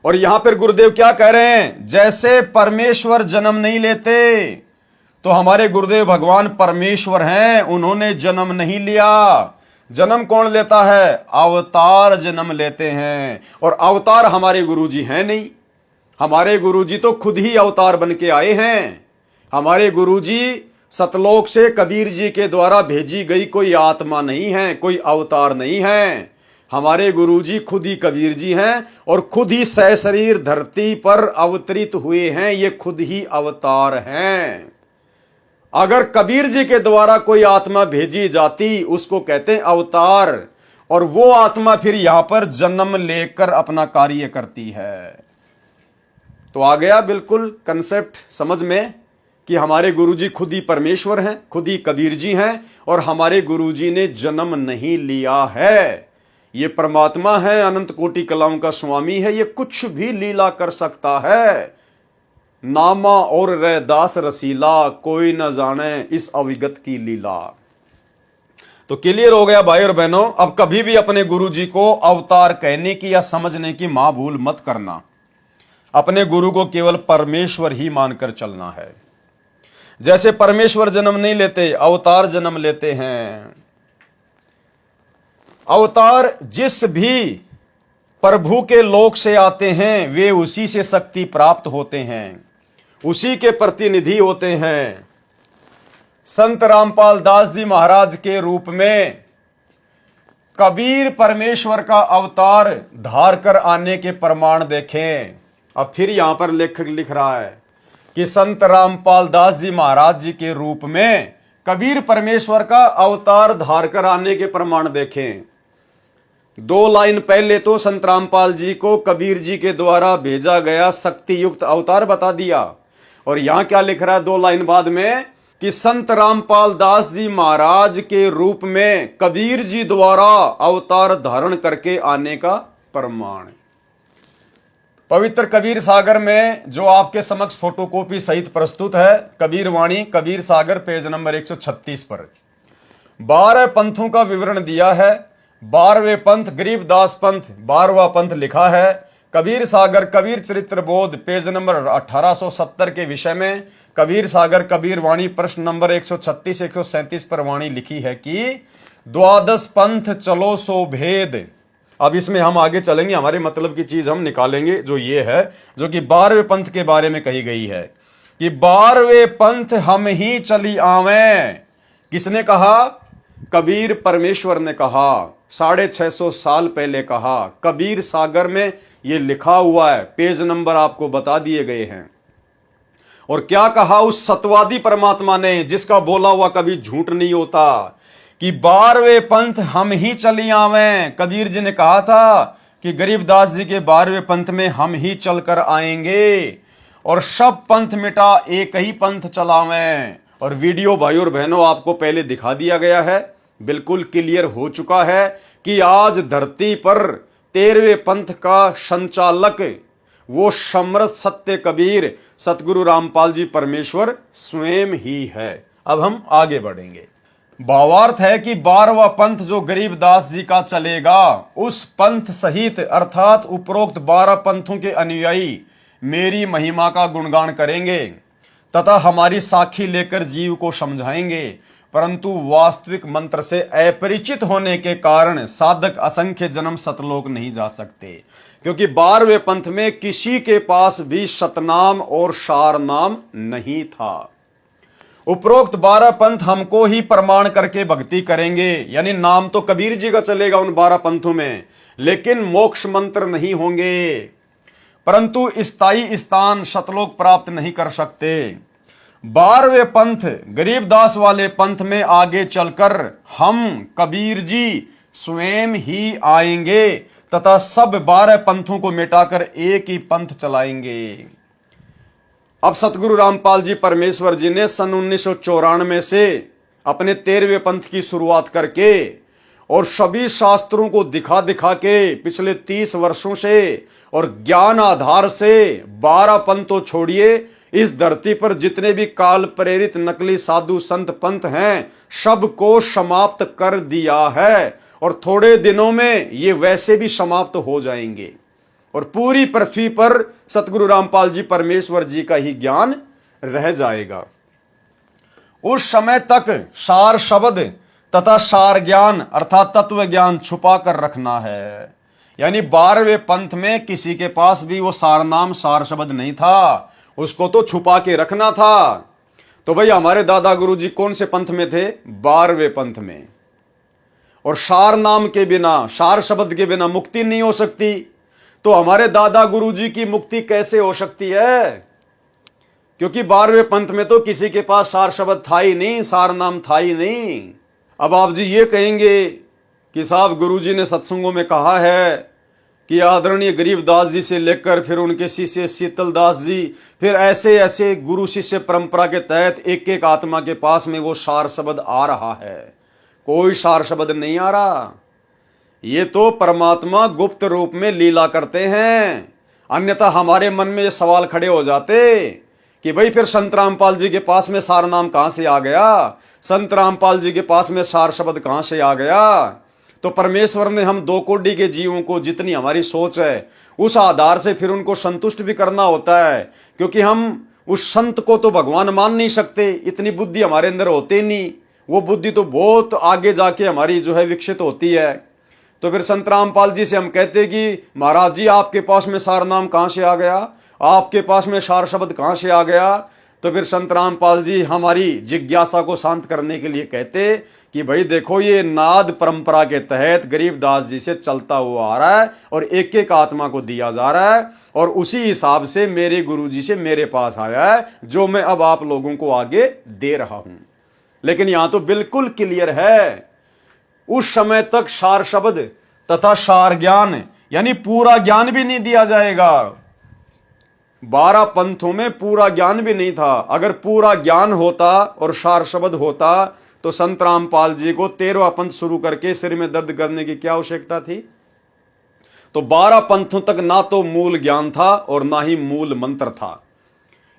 और यहां पर गुरुदेव क्या कह रहे हैं? जैसे परमेश्वर जन्म नहीं लेते, तो हमारे गुरुदेव भगवान परमेश्वर हैं, उन्होंने जन्म नहीं लिया। जन्म कौन लेता है? अवतार जन्म लेते हैं। और अवतार हमारे गुरुजी हैं नहीं, हमारे गुरुजी तो खुद ही अवतार बन के आए हैं। हमारे गुरुजी सतलोक से कबीर जी के द्वारा भेजी गई कोई आत्मा नहीं है, कोई अवतार नहीं है। हमारे गुरुजी खुद ही कबीर जी हैं और खुद ही सशरीर धरती पर अवतरित हुए हैं, ये खुद ही अवतार हैं। अगर कबीर जी के द्वारा कोई आत्मा भेजी जाती, उसको कहते हैं अवतार, और वो आत्मा फिर यहां पर जन्म लेकर अपना कार्य करती है। तो आ गया बिल्कुल कंसेप्ट समझ में कि हमारे गुरुजी खुद ही परमेश्वर हैं, खुद ही कबीर जी हैं, और हमारे गुरुजी ने जन्म नहीं लिया है। ये परमात्मा है, अनंत कोटि कलाओं का स्वामी है, ये कुछ भी लीला कर सकता है। नामा और रैदास रसीला, कोई न जाने इस अविगत की लीला। तो क्लियर हो गया भाई और बहनों। अब कभी भी अपने गुरुजी को अवतार कहने की या समझने की मां भूल मत करना। अपने गुरु को केवल परमेश्वर ही मानकर चलना है। जैसे परमेश्वर जन्म नहीं लेते, अवतार जन्म लेते हैं। अवतार जिस भी प्रभु के लोक से आते हैं, वे उसी से शक्ति प्राप्त होते हैं, उसी के प्रतिनिधि होते हैं। संत रामपाल दास जी महाराज के रूप में कबीर परमेश्वर का अवतार धार कर आने के प्रमाण देखें। अब फिर यहां पर लेखक लिख रहा है कि संत रामपाल दास जी महाराज जी के रूप में कबीर परमेश्वर का अवतार धार कर आने के प्रमाण देखें। 2 लाइन पहले तो संत रामपाल जी को कबीर जी के द्वारा भेजा गया शक्ति युक्त अवतार बता दिया, और यहां क्या लिख रहा है 2 लाइन बाद में कि संत रामपाल दास जी महाराज के रूप में कबीर जी द्वारा अवतार धारण करके आने का प्रमाण। पवित्र कबीर सागर में जो आपके समक्ष फोटोकॉपी सहित प्रस्तुत है, कबीर वाणी कबीर सागर पेज नंबर 136 पर 12 पंथों का विवरण दिया है। 12वें पंथ गरीबदास पंथ 12वां पंथ लिखा है। कबीर सागर कबीर चरित्र बोध पेज नंबर 1870 के विषय में कबीर सागर कबीर वाणी प्रश्न नंबर 136-137 पर वाणी लिखी है कि 12 पंथ चलो सो भेद। अब इसमें हम आगे चलेंगे, हमारे मतलब की चीज हम निकालेंगे, जो ये है जो कि 12वें पंथ के बारे में कही गई है कि 12वें पंथ हम ही चली आवें। किसने कहा? कबीर परमेश्वर ने कहा, 650 साल पहले कहा। कबीर सागर में ये लिखा हुआ है, पेज नंबर आपको बता दिए गए हैं। और क्या कहा उस सतवादी परमात्मा ने, जिसका बोला हुआ कभी झूठ नहीं होता, कि 12वें पंथ हम ही चली आवें। कबीर जी ने कहा था कि गरीबदास जी के 12वें पंथ में हम ही चलकर आएंगे और सब पंथ मिटा एक ही पंथ चलावें। और वीडियो भाई और बहनों आपको पहले दिखा दिया गया है, बिल्कुल क्लियर हो चुका है कि आज धरती पर 13वें पंथ का संचालक वो समर्थ सत्य कबीर सतगुरु रामपाल जी परमेश्वर स्वयं ही है। अब हम आगे बढ़ेंगे। भावार्थ है कि 12वां पंथ जो गरीबदास जी का चलेगा, उस पंथ सहित अर्थात उपरोक्त 12 पंथों के अनुयायी मेरी महिमा का गुणगान करेंगे तथा हमारी साखी लेकर जीव को समझाएंगे, परंतु वास्तविक मंत्र से अपरिचित होने के कारण साधक असंख्य जन्म सतलोक नहीं जा सकते, क्योंकि 12वें पंथ में किसी के पास भी सतनाम और सार नाम नहीं था। उपरोक्त 12 पंथ हमको ही प्रमाण करके भक्ति करेंगे, यानी नाम तो कबीर जी का चलेगा उन 12 पंथों में, लेकिन मोक्ष मंत्र नहीं होंगे, परंतु स्थायी स्थान सतलोक प्राप्त नहीं कर सकते। 12वें पंथ गरीबदास वाले पंथ में आगे चलकर हम कबीर जी स्वयं ही आएंगे तथा सब 12 पंथों को मिटाकर एक ही पंथ चलाएंगे। अब सतगुरु रामपाल जी परमेश्वर जी ने सन 1994 से अपने 13वें पंथ की शुरुआत करके और सभी शास्त्रों को दिखा दिखा के पिछले 30 वर्षों से और ज्ञान आधार से 12 पंथों छोड़िए, इस धरती पर जितने भी काल प्रेरित नकली साधु संत पंथ हैं सबको समाप्त कर दिया है, और थोड़े दिनों में ये वैसे भी समाप्त हो जाएंगे और पूरी पृथ्वी पर सतगुरु रामपाल जी परमेश्वर जी का ही ज्ञान रह जाएगा। उस समय तक सार शब्द तथा सार ज्ञान अर्थात तत्व ज्ञान छुपा कर रखना है, यानी 12वें पंथ में किसी के पास भी वो सार नाम सार शब्द नहीं था, उसको तो छुपा के रखना था। तो भाई हमारे दादा गुरु जी कौन से पंथ में थे? 12वें पंथ में। और सार नाम के बिना, सार शब्द के बिना मुक्ति नहीं हो सकती, तो हमारे दादा गुरु जी की मुक्ति कैसे हो सकती है? क्योंकि 12वें पंथ में तो किसी के पास सार शब्द था ही नहीं, सार नाम था ही नहीं। अब आप जी ये कहेंगे कि साहब गुरु जी ने सत्संगों में कहा है कि आदरणीय गरीबदास जी से लेकर फिर उनके शिष्य शीतलदास जी, फिर ऐसे ऐसे गुरु शिष्य परंपरा के तहत एक एक आत्मा के पास में वो सार शब्द आ रहा है। कोई सार शब्द नहीं आ रहा, ये तो परमात्मा गुप्त रूप में लीला करते हैं। अन्यथा हमारे मन में ये सवाल खड़े हो जाते कि भाई फिर संत रामपाल जी के पास में सार नाम कहां से आ गया, संत रामपाल जी के पास में सार शब्द कहां से आ गया? तो परमेश्वर ने हम 2 कोटि के जीवों को जितनी हमारी सोच है उस आधार से फिर उनको संतुष्ट भी करना होता है, क्योंकि हम उस संत को तो भगवान मान नहीं सकते, इतनी बुद्धि हमारे अंदर होती नहीं, वो बुद्धि तो बहुत आगे जाके हमारी जो है विकसित होती है। तो फिर संत रामपाल जी से हम कहते कि महाराज जी आपके पास में सार नाम कहां से आ गया, आपके पास में सार शब्द कहां से आ गया? तो फिर संत रामपाल जी हमारी जिज्ञासा को शांत करने के लिए कहते कि भाई देखो ये नाद परंपरा के तहत गरीबदास जी से चलता हुआ आ रहा है और एक एक आत्मा को दिया जा रहा है, और उसी हिसाब से मेरे गुरु जी से मेरे पास आया है जो मैं अब आप लोगों को आगे दे रहा हूं। लेकिन यहां तो बिल्कुल क्लियर है, उस समय तक सार शब्द तथा सार ज्ञान यानी पूरा ज्ञान भी नहीं दिया जाएगा। 12 पंथों में पूरा ज्ञान भी नहीं था। अगर पूरा ज्ञान होता और सार शब्द होता तो संत रामपाल जी को 13वां पंथ शुरू करके सिर में दर्द करने की क्या आवश्यकता थी? तो 12 पंथों तक ना तो मूल ज्ञान था और ना ही मूल मंत्र था।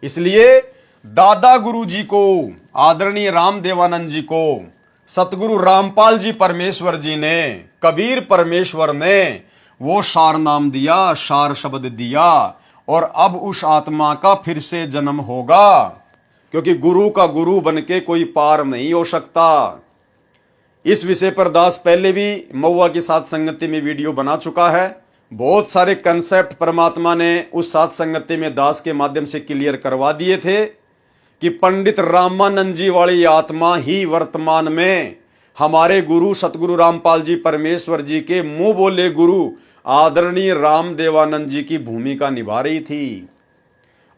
इसलिए दादा गुरु जी को, आदरणीय रामदेवानंद जी को सतगुरु रामपाल जी परमेश्वर जी ने, कबीर परमेश्वर ने वो सार नाम दिया, सार शब्द दिया, और अब उस आत्मा का फिर से जन्म होगा, क्योंकि गुरु का गुरु बनके कोई पार नहीं हो सकता। इस विषय पर दास पहले भी महुआ की साथ संगति में वीडियो बना चुका है। बहुत सारे कंसेप्ट परमात्मा ने उस साथ संगति में दास के माध्यम से क्लियर करवा दिए थे कि पंडित रामानंद जी वाली आत्मा ही वर्तमान में हमारे गुरु सतगुरु रामपाल जी परमेश्वर जी के मुंह बोले गुरु आदरणीय रामदेवानंद जी की भूमिका निभा रही थी,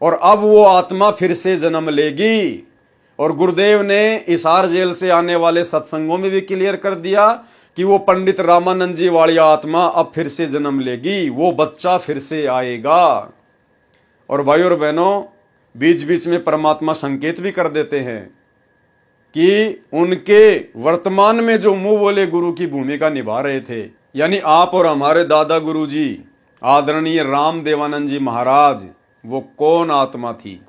और अब वो आत्मा फिर से जन्म लेगी। और गुरुदेव ने हिसार जेल से आने वाले सत्संगों में भी क्लियर कर दिया कि वो पंडित रामानंद जी वाली आत्मा अब फिर से जन्म लेगी, वो बच्चा फिर से आएगा। और भाई और बहनों, बीच बीच में परमात्मा संकेत भी कर देते हैं कि उनके वर्तमान में जो मुंह बोले गुरु की भूमिका निभा रहे थे, यानी आप और हमारे दादा गुरु जी आदरणीय रामदेवानंद जी महाराज, वो कौन आत्मा थी?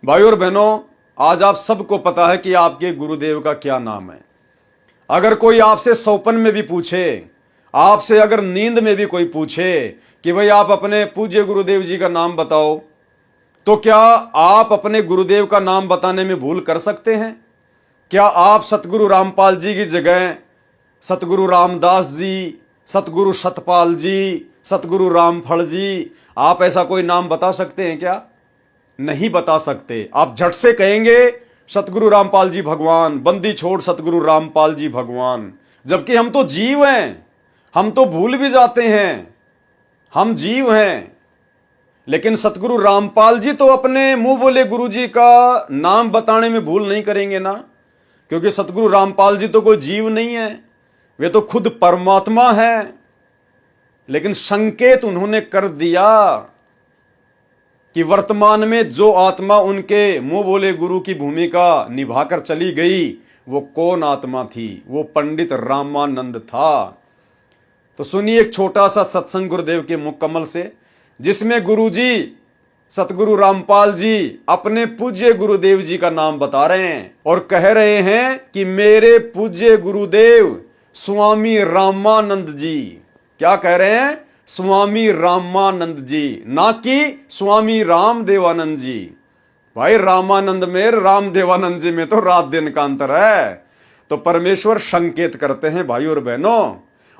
भाई और बहनों, आज आप सबको पता है कि आपके गुरुदेव का क्या नाम है। अगर कोई आपसे सौपन में भी पूछे, आपसे अगर नींद में भी कोई पूछे कि भाई आप अपने पूज्य गुरुदेव जी का नाम बताओ, तो क्या आप अपने गुरुदेव का नाम बताने में भूल कर सकते हैं? क्या आप सतगुरु रामपाल जी की जगह सतगुरु रामदास जी, सतगुरु सतपाल जी, सतगुरु रामफल जी, आप ऐसा कोई नाम बता सकते हैं क्या? नहीं बता सकते। आप झट से कहेंगे सतगुरु रामपाल जी भगवान, बंदी छोड़ सतगुरु रामपाल जी भगवान, जबकि हम तो जीव हैं, हम तो भूल भी जाते हैं, हम जीव हैं। लेकिन सतगुरु रामपाल जी तो अपने मुंह बोले गुरु जी का नाम बताने में भूल नहीं करेंगे ना, क्योंकि सतगुरु रामपाल जी तो कोई जीव नहीं है, वे तो खुद परमात्मा है। लेकिन संकेत उन्होंने कर दिया कि वर्तमान में जो आत्मा उनके मुंह बोले गुरु की भूमिका निभाकर चली गई, वो कौन आत्मा थी? वो पंडित रामानंद था। तो सुनिए एक छोटा सा सत्संग गुरुदेव के मुख कमल से, जिसमें गुरुजी सतगुरु रामपाल जी अपने पूज्य गुरुदेव जी का नाम बता रहे हैं और कह रहे हैं कि मेरे पूज्य गुरुदेव स्वामी रामानंद जी। क्या कह रहे हैं? स्वामी रामानंद जी, ना कि स्वामी रामदेवानंद जी। भाई रामानंद में, रामदेवानंद जी में तो रात दिन का अंतर है। तो परमेश्वर संकेत करते हैं भाई और बहनों,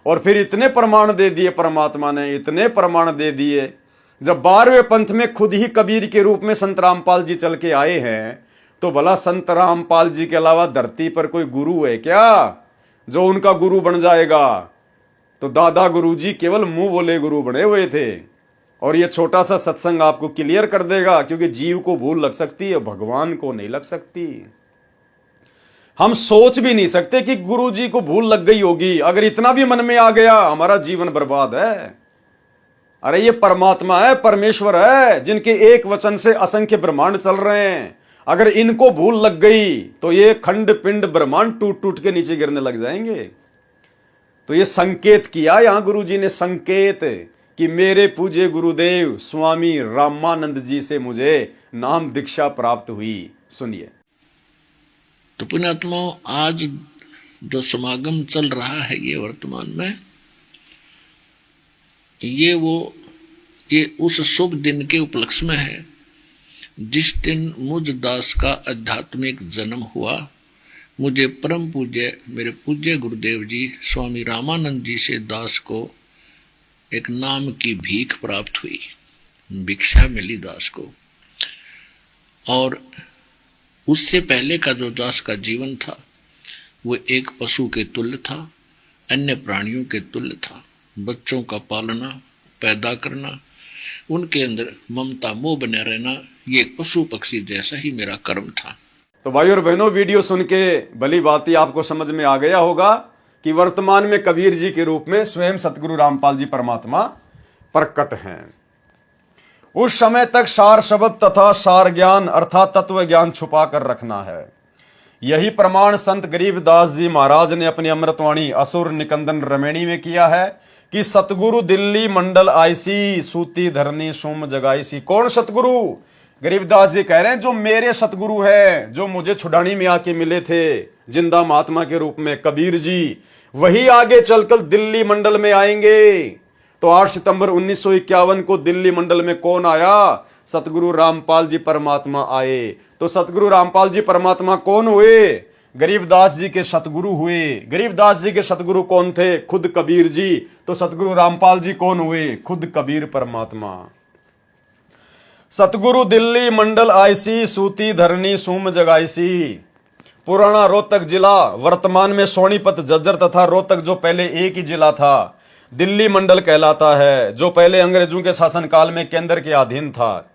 और फिर इतने प्रमाण दे दिए परमात्मा ने, इतने प्रमाण दे दिए। जब 12वें पंथ में खुद ही कबीर के रूप में संत रामपाल जी चल के आए हैं, तो भला संत रामपाल जी के अलावा धरती पर कोई गुरु है क्या जो उनका गुरु बन जाएगा? तो दादा गुरु जी केवल मुंह बोले गुरु बने हुए थे। और ये छोटा सा सत्संग आपको क्लियर कर देगा, क्योंकि जीव को भूल लग सकती है, भगवान को नहीं लग सकती। हम सोच भी नहीं सकते कि गुरु जी को भूल लग गई होगी। अगर इतना भी मन में आ गया, हमारा जीवन बर्बाद है। अरे ये परमात्मा है, परमेश्वर है, जिनके एक वचन से असंख्य ब्रह्मांड चल रहे हैं। अगर इनको भूल लग गई तो ये खंड पिंड ब्रह्मांड टूट टूट के नीचे गिरने लग जाएंगे। तो ये संकेत किया यहां गुरु जी ने, संकेत कि मेरे पूज्य गुरुदेव स्वामी रामानंद जी से मुझे नाम दीक्षा प्राप्त हुई। सुनिए। तो पुण्यात्मा, आज जो समागम चल रहा है ये वर्तमान में, ये उस शुभ दिन के उपलक्ष्य में है जिस दिन मुझ दास का आध्यात्मिक जन्म हुआ। मुझे परम पूज्य मेरे पूज्य गुरुदेव जी स्वामी रामानंद जी से दास को एक नाम की भीख प्राप्त हुई, भिक्षा मिली दास को। और उससे पहले का जो दास का जीवन था वो एक पशु के तुल्य था, अन्य प्राणियों के तुल्य था। बच्चों का पालना, पैदा करना, उनके अंदर ममता मोह बने रहना, ये एक पशु पक्षी जैसा ही मेरा कर्म था। तो भाई और बहनों, वीडियो सुन के भली बात ही आपको समझ में आ गया होगा कि वर्तमान में कबीर जी के रूप में स्वयं सतगुरु रामपाल जी परमात्मा प्रकट हैं। उस समय तक सार शब्द तथा सार ज्ञान अर्थात तत्व ज्ञान छुपा कर रखना है। यही प्रमाण संत गरीबदास जी महाराज ने अपनी अमृतवाणी असुर निकंदन रमेणी में किया है कि सतगुरु दिल्ली मंडल आईसी, सूती धरनी सोम जगाईसी। कौन सतगुरु? गरीबदास जी कह रहे हैं जो मेरे सतगुरु है, जो मुझे छुड़ानी में आके मिले थे जिंदा महात्मा के रूप में, कबीर जी, वही आगे चलकर दिल्ली मंडल में आएंगे। तो 8 सितंबर 1951 को दिल्ली मंडल में कौन आया? सतगुरु रामपाल जी परमात्मा आए। तो सतगुरु रामपाल जी परमात्मा कौन हुए? गरीबदास जी के सतगुरु हुए। गरीबदास जी के सतगुरु कौन थे? खुद कबीर जी। तो सतगुरु रामपाल जी कौन हुए? खुद कबीर परमात्मा। सतगुरु दिल्ली मंडल आईसी, सूती धरनी सूम जगाईसी। पुराना रोहतक जिला, वर्तमान में सोनीपत, झज्जर तथा रोहतक जो पहले एक ही जिला था, दिल्ली मंडल कहलाता है, जो पहले अंग्रेजों के शासनकाल में केंद्र के अधीन था।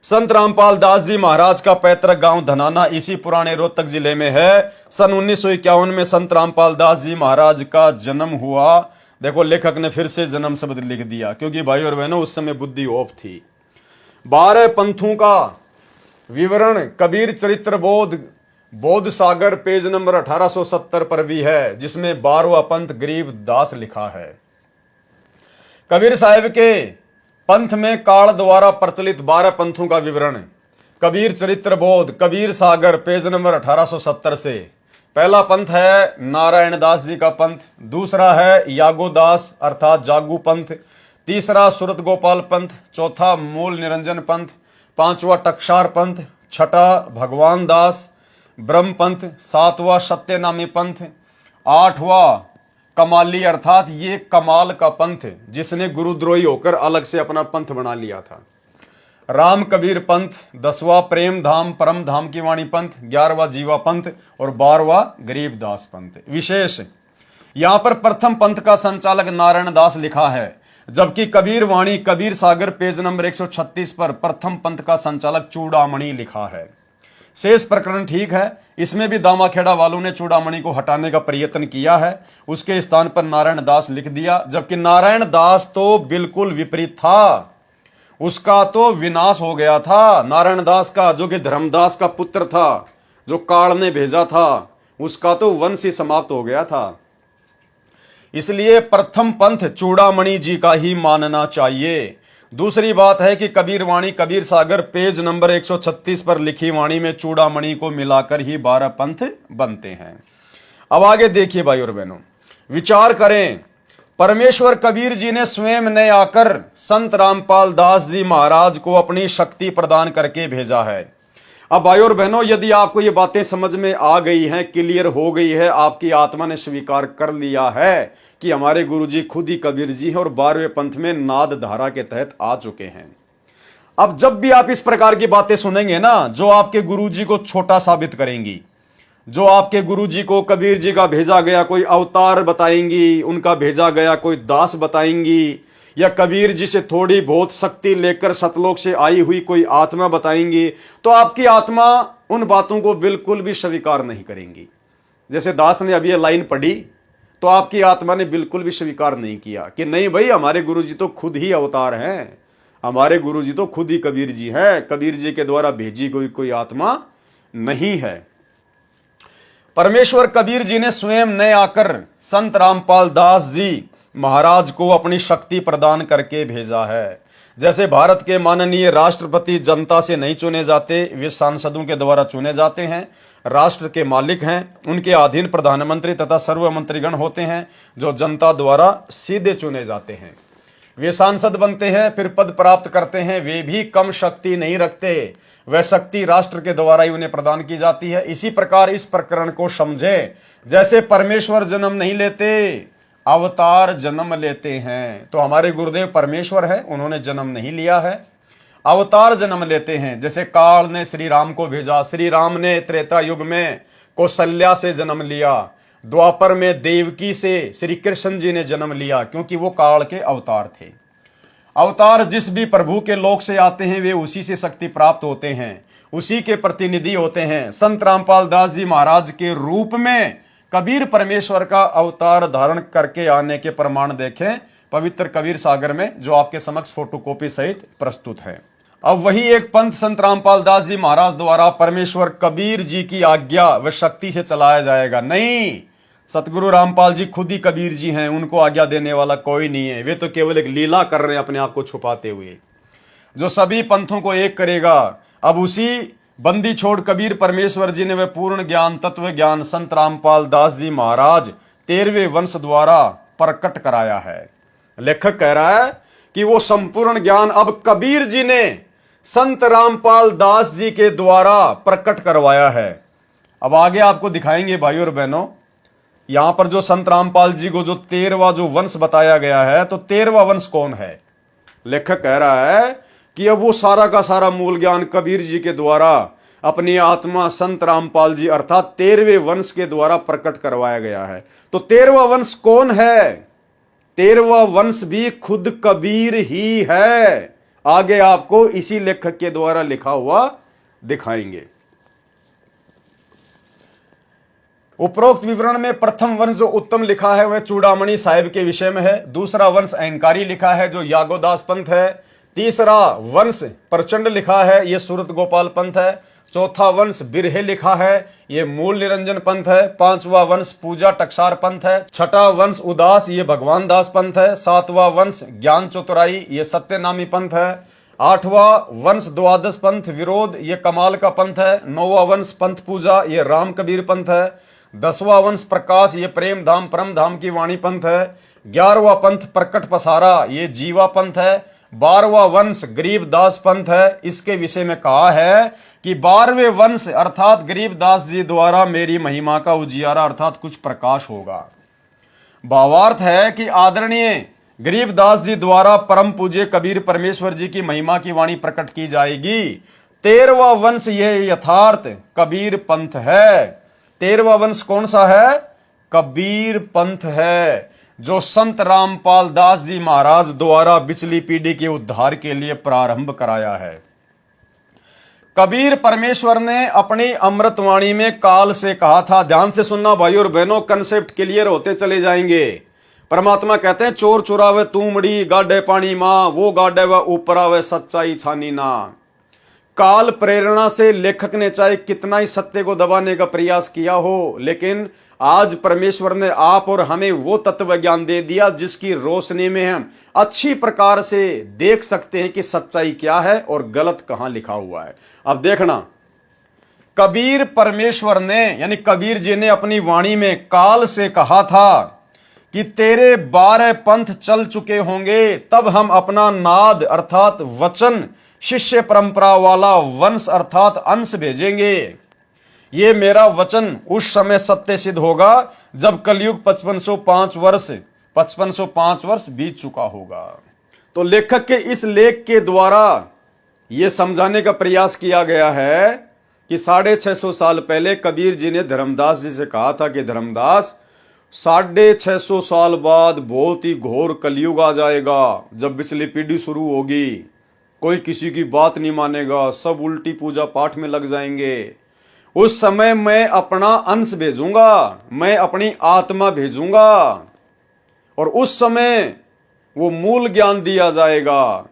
संत रामपाल दास जी महाराज का पैतृक गांव धनाना इसी पुराने रोहतक जिले में है। सन 1951 में संत रामपाल दास जी महाराज का जन्म हुआ। देखो लेखक ने फिर से जन्म शब्द लिख दिया, क्योंकि भाई और बहनों उस समय बुद्धि ओप थी। 12 पंथों का विवरण कबीर चरित्र बोध सागर पेज नंबर 1870 पर भी है, जिसमें 12वां पंथ गरीब दास लिखा है। कबीर साहिब के पंथ में काल द्वारा प्रचलित 12 पंथों का विवरण कबीर चरित्र बोध, कबीर सागर पेज नंबर 1870 से पहला पंथ है नारायण दास जी का पंथ, दूसरा है यागोदास अर्थात जागू पंथ, तीसरा सूरत गोपाल पंथ, चौथा मूल निरंजन पंथ, पांचवा टकसार पंथ, छठा भगवान दास ब्रह्म पंथ, सातवां सत्यनामी पंथ, आठवां कमाली अर्थात ये कमाल का पंथ जिसने गुरुद्रोही होकर अलग से अपना पंथ बना लिया था, राम कबीर पंथ, 10वां प्रेम धाम परम धाम की वाणी पंथ, 11वां जीवा पंथ और 12वां गरीबदास पंथ। विशेष यहां पर प्रथम पंथ का संचालक नारायण दास लिखा है, जबकि कबीर वाणी कबीर सागर पेज नंबर 136 पर प्रथम पंथ का संचालक चूड़ामणि लिखा है। शेष प्रकरण ठीक है, इसमें भी दामाखेड़ा वालों ने चूड़ामणि को हटाने का प्रयत्न किया है, उसके स्थान पर नारायण दास लिख दिया, जबकि नारायण दास तो बिल्कुल विपरीत था, उसका तो विनाश हो गया था। नारायण दास का जो कि धर्मदास का पुत्र था, जो काल ने भेजा था, उसका तो वंश ही समाप्त हो गया था। इसलिए प्रथम पंथ चूड़ामणि जी का ही मानना चाहिए। दूसरी बात है कि कबीर वाणी कबीर सागर पेज नंबर 136 पर लिखी वाणी में चूड़ामणि को मिलाकर ही 12 पंथ बनते हैं। अब आगे देखिए भाई और बहनों, विचार करें, परमेश्वर कबीर जी ने स्वयं ने आकर संत रामपाल दास जी महाराज को अपनी शक्ति प्रदान करके भेजा है। अब भाई और बहनों, यदि आपको ये बातें समझ में आ गई हैं, क्लियर हो गई है, आपकी आत्मा ने स्वीकार कर लिया है कि हमारे गुरुजी खुद ही कबीर जी हैं और 12वें पंथ में नाद धारा के तहत आ चुके हैं। अब जब भी आप इस प्रकार की बातें सुनेंगे ना, जो आपके गुरुजी को छोटा साबित करेंगी, जो आपके गुरुजी को कबीर जी का भेजा गया कोई अवतार बताएंगी, उनका भेजा गया कोई दास बताएंगी, या कबीर जी से थोड़ी बहुत शक्ति लेकर सतलोक से आई हुई कोई आत्मा बताएंगी, तो आपकी आत्मा उन बातों को बिल्कुल भी स्वीकार नहीं करेंगी। जैसे दास ने अभी ये लाइन पढ़ी, तो आपकी आत्मा ने बिल्कुल भी स्वीकार नहीं किया कि नहीं भाई, हमारे गुरुजी तो खुद ही अवतार हैं, हमारे गुरुजी तो खुद ही कबीर जी हैं, कबीर जी के द्वारा भेजी कोई आत्मा नहीं है। परमेश्वर कबीर जी ने स्वयं ने आकर संत रामपाल दास जी महाराज को अपनी शक्ति प्रदान करके भेजा है। जैसे भारत के माननीय राष्ट्रपति जनता से नहीं चुने जाते, वे सांसदों के द्वारा चुने जाते हैं, राष्ट्र के मालिक हैं, उनके अधीन प्रधानमंत्री तथा सर्व मंत्रीगण होते हैं जो जनता द्वारा सीधे चुने जाते हैं। वे सांसद बनते हैं, फिर पद प्राप्त करते हैं, वे भी कम शक्ति नहीं रखते, वह शक्ति राष्ट्र के द्वारा ही उन्हें प्रदान की जाती है। इसी प्रकार इस प्रकरण को समझे, जैसे परमेश्वर जन्म नहीं लेते, अवतार जन्म लेते हैं। तो हमारे गुरुदेव परमेश्वर है, उन्होंने जन्म नहीं लिया है, अवतार जन्म लेते हैं। जैसे काल ने श्री राम को भेजा, श्री राम ने त्रेता युग में कौशल्या से जन्म लिया, द्वापर में देवकी से श्री कृष्ण जी ने जन्म लिया, क्योंकि वो काल के अवतार थे। अवतार जिस भी प्रभु के लोक से आते हैं, वे उसी से शक्ति प्राप्त होते हैं, उसी के प्रतिनिधि होते हैं। संत रामपाल दास जी महाराज के रूप में कबीर परमेश्वर का अवतार धारण करके आने के प्रमाण देखें पवित्र कबीर सागर में, जो आपके समक्ष फोटोकॉपी सहित प्रस्तुत है। अब वही एक पंथ संत रामपाल दास जी महाराज द्वारा परमेश्वर कबीर जी की आज्ञा व शक्ति से चलाया जाएगा। नहीं, सतगुरु रामपाल जी खुद ही कबीर जी हैं, उनको आज्ञा देने वाला कोई नहीं है, वे तो केवल एक लीला कर रहे हैं अपने आप को छुपाते हुए। जो सभी पंथों को एक करेगा, अब उसी बंदी छोड़ कबीर परमेश्वर जी ने वह पूर्ण ज्ञान तत्व ज्ञान संत रामपाल दास जी महाराज 13वें वंश द्वारा प्रकट कराया है। लेखक कह रहा है कि वो संपूर्ण ज्ञान अब कबीर जी ने संत रामपाल दास जी के द्वारा प्रकट करवाया है। अब आगे आपको दिखाएंगे भाई और बहनों, यहां पर जो संत रामपाल जी को जो 13वां जो वंश बताया गया है, तो 13वां वंश कौन है? लेखक कह रहा है कि अब वो सारा का सारा मूल ज्ञान कबीर जी के द्वारा अपनी आत्मा संत रामपाल जी अर्थात 13वें वंश के द्वारा प्रकट करवाया गया है। तो 13वां वंश कौन है? 13वां वंश भी खुद कबीर ही है। आगे आपको इसी लेखक के द्वारा लिखा हुआ दिखाएंगे। उपरोक्त विवरण में प्रथम वंश जो उत्तम लिखा है वह चूड़ामणि साहिब के विषय में है। दूसरा वंश अहंकारी लिखा है जो यागोदास पंथ है। तीसरा वंश प्रचंड लिखा है, यह सूरत गोपाल पंथ है। चौथा वंश बिरहे लिखा है, यह मूल निरंजन पंथ है। पांचवा वंश पूजा टकसार पंथ है। छठा वंश उदास, ये भगवान दास पंथ है। सातवां वंश ज्ञान चतुराई, ये सत्यनामी पंथ है। आठवां वंश द्वादश पंथ विरोध, ये कमाल का पंथ है। नौवां वंश पंथ पूजा, ये राम कबीर पंथ है। 10वां वंश प्रकाश, ये प्रेम धाम परम धाम की वाणी पंथ है। 11वां पंथ प्रकट पसारा, ये जीवा पंथ है। 12वां वंश गरीबदास पंथ है। इसके विषय में कहा है कि 12वें वंश अर्थात गरीबदास जी द्वारा मेरी महिमा का उजियारा अर्थात कुछ प्रकाश होगा। भावार्थ है कि आदरणीय गरीबदास जी द्वारा परम पूज्य कबीर परमेश्वर जी की महिमा की वाणी प्रकट की जाएगी। 13वां वंश यह यथार्थ कबीर पंथ है। 13वां वंश कौन सा है? कबीर पंथ है, जो संत रामपाल दास जी महाराज द्वारा पिछली पीढ़ी के उद्धार के लिए प्रारंभ कराया है। कबीर परमेश्वर ने अपनी अमृतवाणी में काल से कहा था, ध्यान से सुनना भाई और बहनों, कंसेप्ट क्लियर होते चले जाएंगे। परमात्मा कहते हैं चोर चुरावे तू मड़ी, गाडे पानी मां, वो गाडे व ऊपर आवे सच्चाई छानी ना। काल प्रेरणा से लेखक ने चाहे कितना ही सत्य को दबाने का प्रयास किया हो, लेकिन आज परमेश्वर ने आप और हमें वो तत्व ज्ञान दे दिया जिसकी रोशनी में हम अच्छी प्रकार से देख सकते हैं कि सच्चाई क्या है और गलत कहां लिखा हुआ है। अब देखना, कबीर परमेश्वर ने यानी कबीर जी ने अपनी वाणी में काल से कहा था कि तेरे 12 पंथ चल चुके होंगे, तब हम अपना नाद अर्थात वचन शिष्य परंपरा वाला वंश अर्थात अंश भेजेंगे। ये मेरा वचन उस समय सत्य सिद्ध होगा जब कलयुग 5505 वर्ष बीत चुका होगा। तो लेखक के इस लेख के द्वारा यह समझाने का प्रयास किया गया है कि 650 साल पहले कबीर जी ने धर्मदास जी से कहा था कि धर्मदास 650 साल बाद बहुत ही घोर कलयुग आ जाएगा, जब पिछली पीढ़ी शुरू होगी, कोई किसी की बात नहीं मानेगा, सब उल्टी पूजा पाठ में लग जाएंगे। उस समय मैं अपना अंश भेजूंगा, मैं अपनी आत्मा भेजूंगा और उस समय वो मूल ज्ञान दिया जाएगा।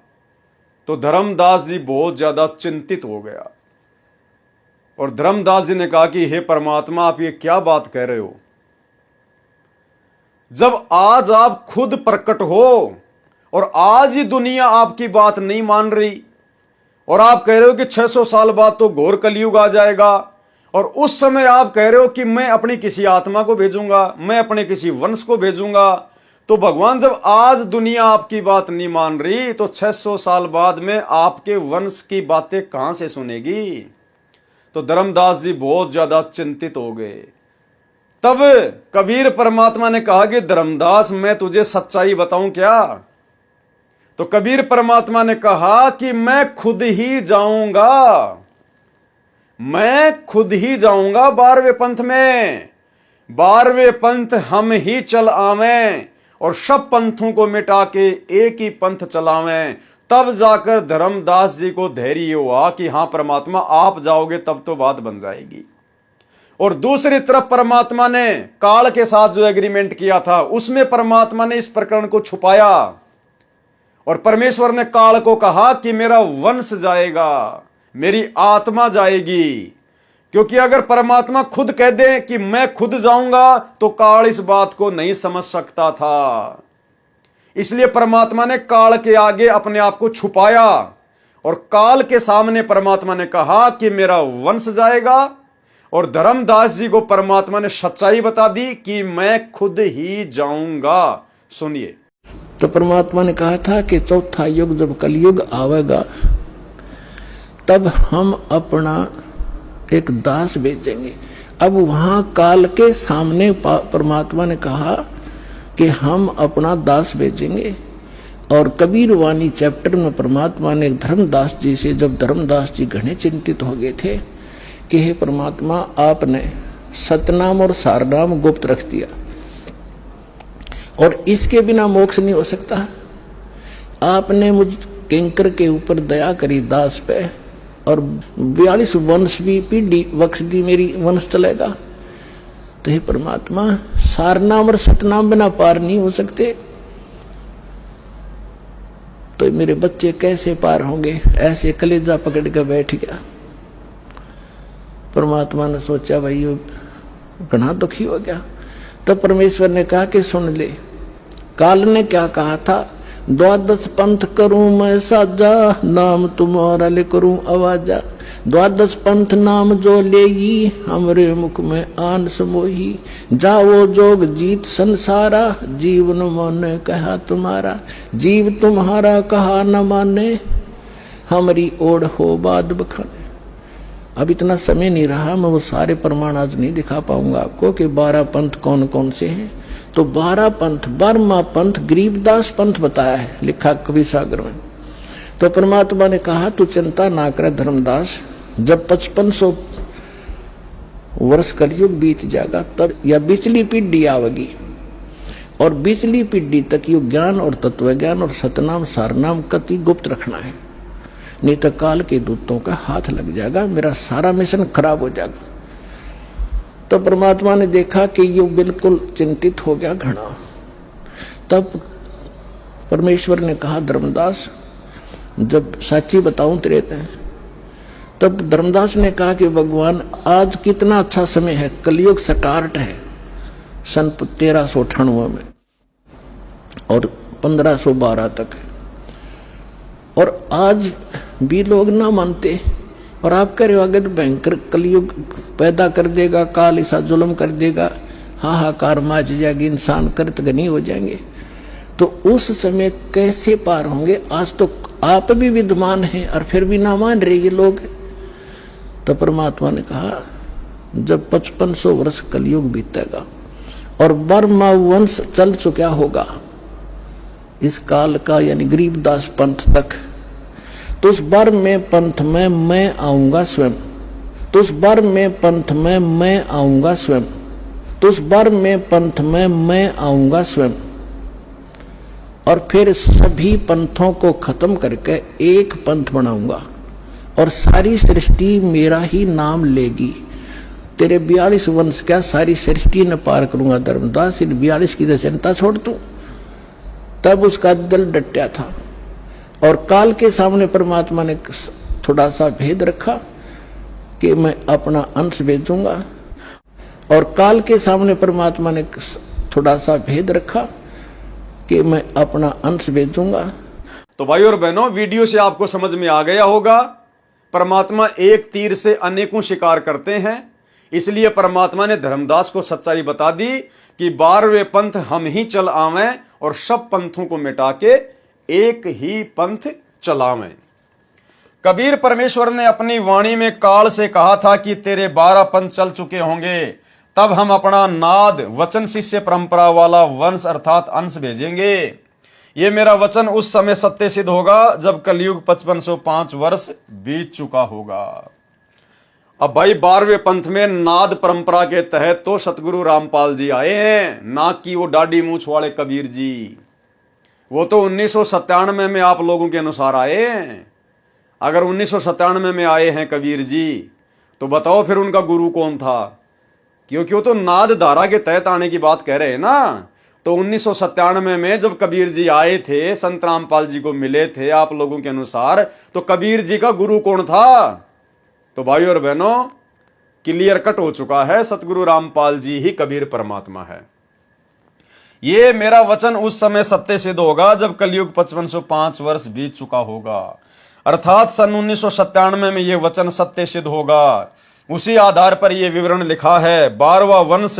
तो धर्मदास जी बहुत ज्यादा चिंतित हो गया और धर्मदास जी ने कहा कि हे परमात्मा, आप ये क्या बात कह रहे हो? जब आज आप खुद प्रकट हो और आज ही दुनिया आपकी बात नहीं मान रही और आप कह रहे हो कि 600 साल बाद तो घोर कलयुग आ जाएगा, और उस समय आप कह रहे हो कि मैं अपनी किसी आत्मा को भेजूंगा, मैं अपने किसी वंश को भेजूंगा, तो भगवान जब आज दुनिया आपकी बात नहीं मान रही तो 600 साल बाद में आपके वंश की बातें कहां से सुनेगी? तो धर्मदास जी बहुत ज्यादा चिंतित हो गए। तब कबीर परमात्मा ने कहा कि धर्मदास, मैं तुझे सच्चाई बताऊं क्या? तो कबीर परमात्मा ने कहा कि मैं खुद ही जाऊंगा, मैं खुद ही जाऊंगा 12वें पंथ में। 12वें पंथ हम ही चल आवें और सब पंथों को मिटा के एक ही पंथ चलावें। तब जाकर धर्मदास जी को धैर्य हुआ कि हां परमात्मा, आप जाओगे तब तो बात बन जाएगी। और दूसरी तरफ परमात्मा ने काल के साथ जो एग्रीमेंट किया था उसमें परमात्मा ने इस प्रकरण को छुपाया और परमेश्वर ने काल को कहा कि मेरा वंश जाएगा, मेरी आत्मा जाएगी। क्योंकि अगर परमात्मा खुद कह दे कि मैं खुद जाऊंगा तो काल इस बात को नहीं समझ सकता था। इसलिए परमात्मा ने काल के आगे अपने आप को छुपाया और काल के सामने परमात्मा ने कहा कि मेरा वंश जाएगा, और धर्मदास जी को परमात्मा ने सच्चाई बता दी कि मैं खुद ही जाऊंगा। सुनिए, तो परमात्मा ने कहा था कि चौथा युग जब कलयुग आवेगा तब हम अपना एक दास भेजेंगे। अब वहां काल के सामने परमात्मा ने कहा कि हम अपना दास भेजेंगे, और कबीर वाणी चैप्टर में परमात्मा ने धर्मदास जी से, जब धर्मदास जी घने चिंतित हो गए थे कि हे परमात्मा, आपने सतनाम और सारनाम गुप्त रख दिया और इसके बिना मोक्ष नहीं हो सकता। आपने मुझ किंकर के ऊपर दया करी दास पे, और 42 वंश भी पीढ़ी बख्श दी, मेरी वंश चलेगा। तो हे परमात्मा, सारनाम और सतनाम बिना पार नहीं हो सकते, तो मेरे बच्चे कैसे पार होंगे? ऐसे कलेजा पकड़ के बैठ गया। परमात्मा ने सोचा भाई ये घना दुखी हो गया। तब परमेश्वर ने कहा कि सुन ले, काल ने क्या कहा था? 12 पंथ करूं मैं साजा, नाम तुम्हारा ले करूं आवाजा। द्वादश पंथ नाम जो लेगी, हमरे मुख में आन समोही। जाओ जोग जीत संसारा, जीवन मन कहा तुम्हारा। जीव तुम्हारा कहा न माने, हमारी ओढ़ हो बाद बखाने। अब इतना समय नहीं रहा, मैं वो सारे प्रमाण आज नहीं दिखा पाऊंगा आपको कि 12 पंथ कौन कौन से हैं। तो 12 पंथ, 12वां पंथ गरीबदास पंथ बताया है, लिखा कवि सागर में। तो परमात्मा ने कहा तू चिंता ना कर धर्मदास, जब 5500 वर्ष कलयुग बीत जाएगा तब या बिचली पीढ़ी आवेगी, और बिचली पीढ़ी तक यो ज्ञान और तत्व ज्ञान और सतनाम सारनाम कति गुप्त रखना है, नहीं तो काल के दूतों का हाथ लग जाएगा, मेरा सारा मिशन खराब हो जाएगा। तो परमात्मा ने देखा कि यो बिल्कुल चिंतित हो गया घना। तब परमेश्वर ने कहा धर्मदास जब साची बताऊं तेरे, तब धर्मदास ने कहा कि भगवान आज कितना अच्छा समय है, कलयुग स्टार्ट है सन 1398 में और 1512 तक है, और आज भी लोग ना मानते, और आप कह रहे हो अगर भयंकर कलयुग पैदा कर देगा, काल ऐसा जुल्म कर देगा, हाहाकार मच जाएगी, इंसान कृतघ्नी हो जाएंगे, तो उस समय कैसे पार होंगे। आज तो आप भी विद्वान हैं और फिर भी ना मान रहे ये लोग। तो परमात्मा ने कहा जब 5500 वर्ष कलयुग बीतेगा और बर्मा वंश चल चुका होगा इस काल का, यानी गरीबदास पंथ तक, तो उस बार में पंथ में मैं आऊंगा स्वयं, तो उस बार में पंथ में मैं आऊंगा स्वयं, तो उस बार में पंथ में मैं आऊंगा स्वयं, और फिर सभी पंथों को खत्म करके एक पंथ बनाऊंगा और सारी सृष्टि मेरा ही नाम लेगी। तेरे 42 वंश क्या सारी सृष्टि न पार करूंगा धर्मदास, इन 42 की तो चिंता छोड़ तू। तब उसका दिल डटा था, और काल के सामने परमात्मा ने थोड़ा सा भेद रखा कि मैं अपना अंश भेजूंगा, और काल के सामने परमात्मा ने थोड़ा सा भेद रखा कि मैं अपना अंश भेजूंगा। तो भाई और बहनों, वीडियो से आपको समझ में आ गया होगा, परमात्मा एक तीर से अनेकों शिकार करते हैं। इसलिए परमात्मा ने धर्मदास को सच्चाई बता दी कि 12वें पंथ हम ही चल आवें और सब पंथों को मिटा के एक ही पंथ चलावें। कबीर परमेश्वर ने अपनी वाणी में काल से कहा था कि तेरे 12 पंथ चल चुके होंगे, तब हम अपना नाद वचन शिष्य परंपरा वाला वंश अर्थात अंश भेजेंगे। ये मेरा वचन उस समय सत्य सिद्ध होगा जब कलयुग 5505 वर्ष बीत चुका होगा। अब भाई 12वें पंथ में नाद परंपरा के तहत तो सतगुरु रामपाल जी आए हैं, ना कि वो डाडी मूछ वाले कबीर जी। वो तो 1997 में आप लोगों के अनुसार आए हैं। अगर 1997 में आए हैं कबीर जी, तो बताओ फिर उनका गुरु कौन था? क्योंकि वो तो नाद धारा के तहत आने की बात कह रहे हैं ना। तो 1997 में जब कबीर जी आए थे, संत रामपाल जी को मिले थे आप लोगों के अनुसार, तो कबीर जी का गुरु कौन था? तो भाई और बहनों, क्लियर कट हो चुका है, सतगुरु रामपाल जी ही कबीर परमात्मा है। ये मेरा वचन उस समय सत्य सिद्ध होगा जब कलयुग 5505 वर्ष बीत चुका होगा, अर्थात सन 1997 में यह वचन सत्य सिद्ध होगा। उसी आधार पर यह विवरण लिखा है। 12वां वंश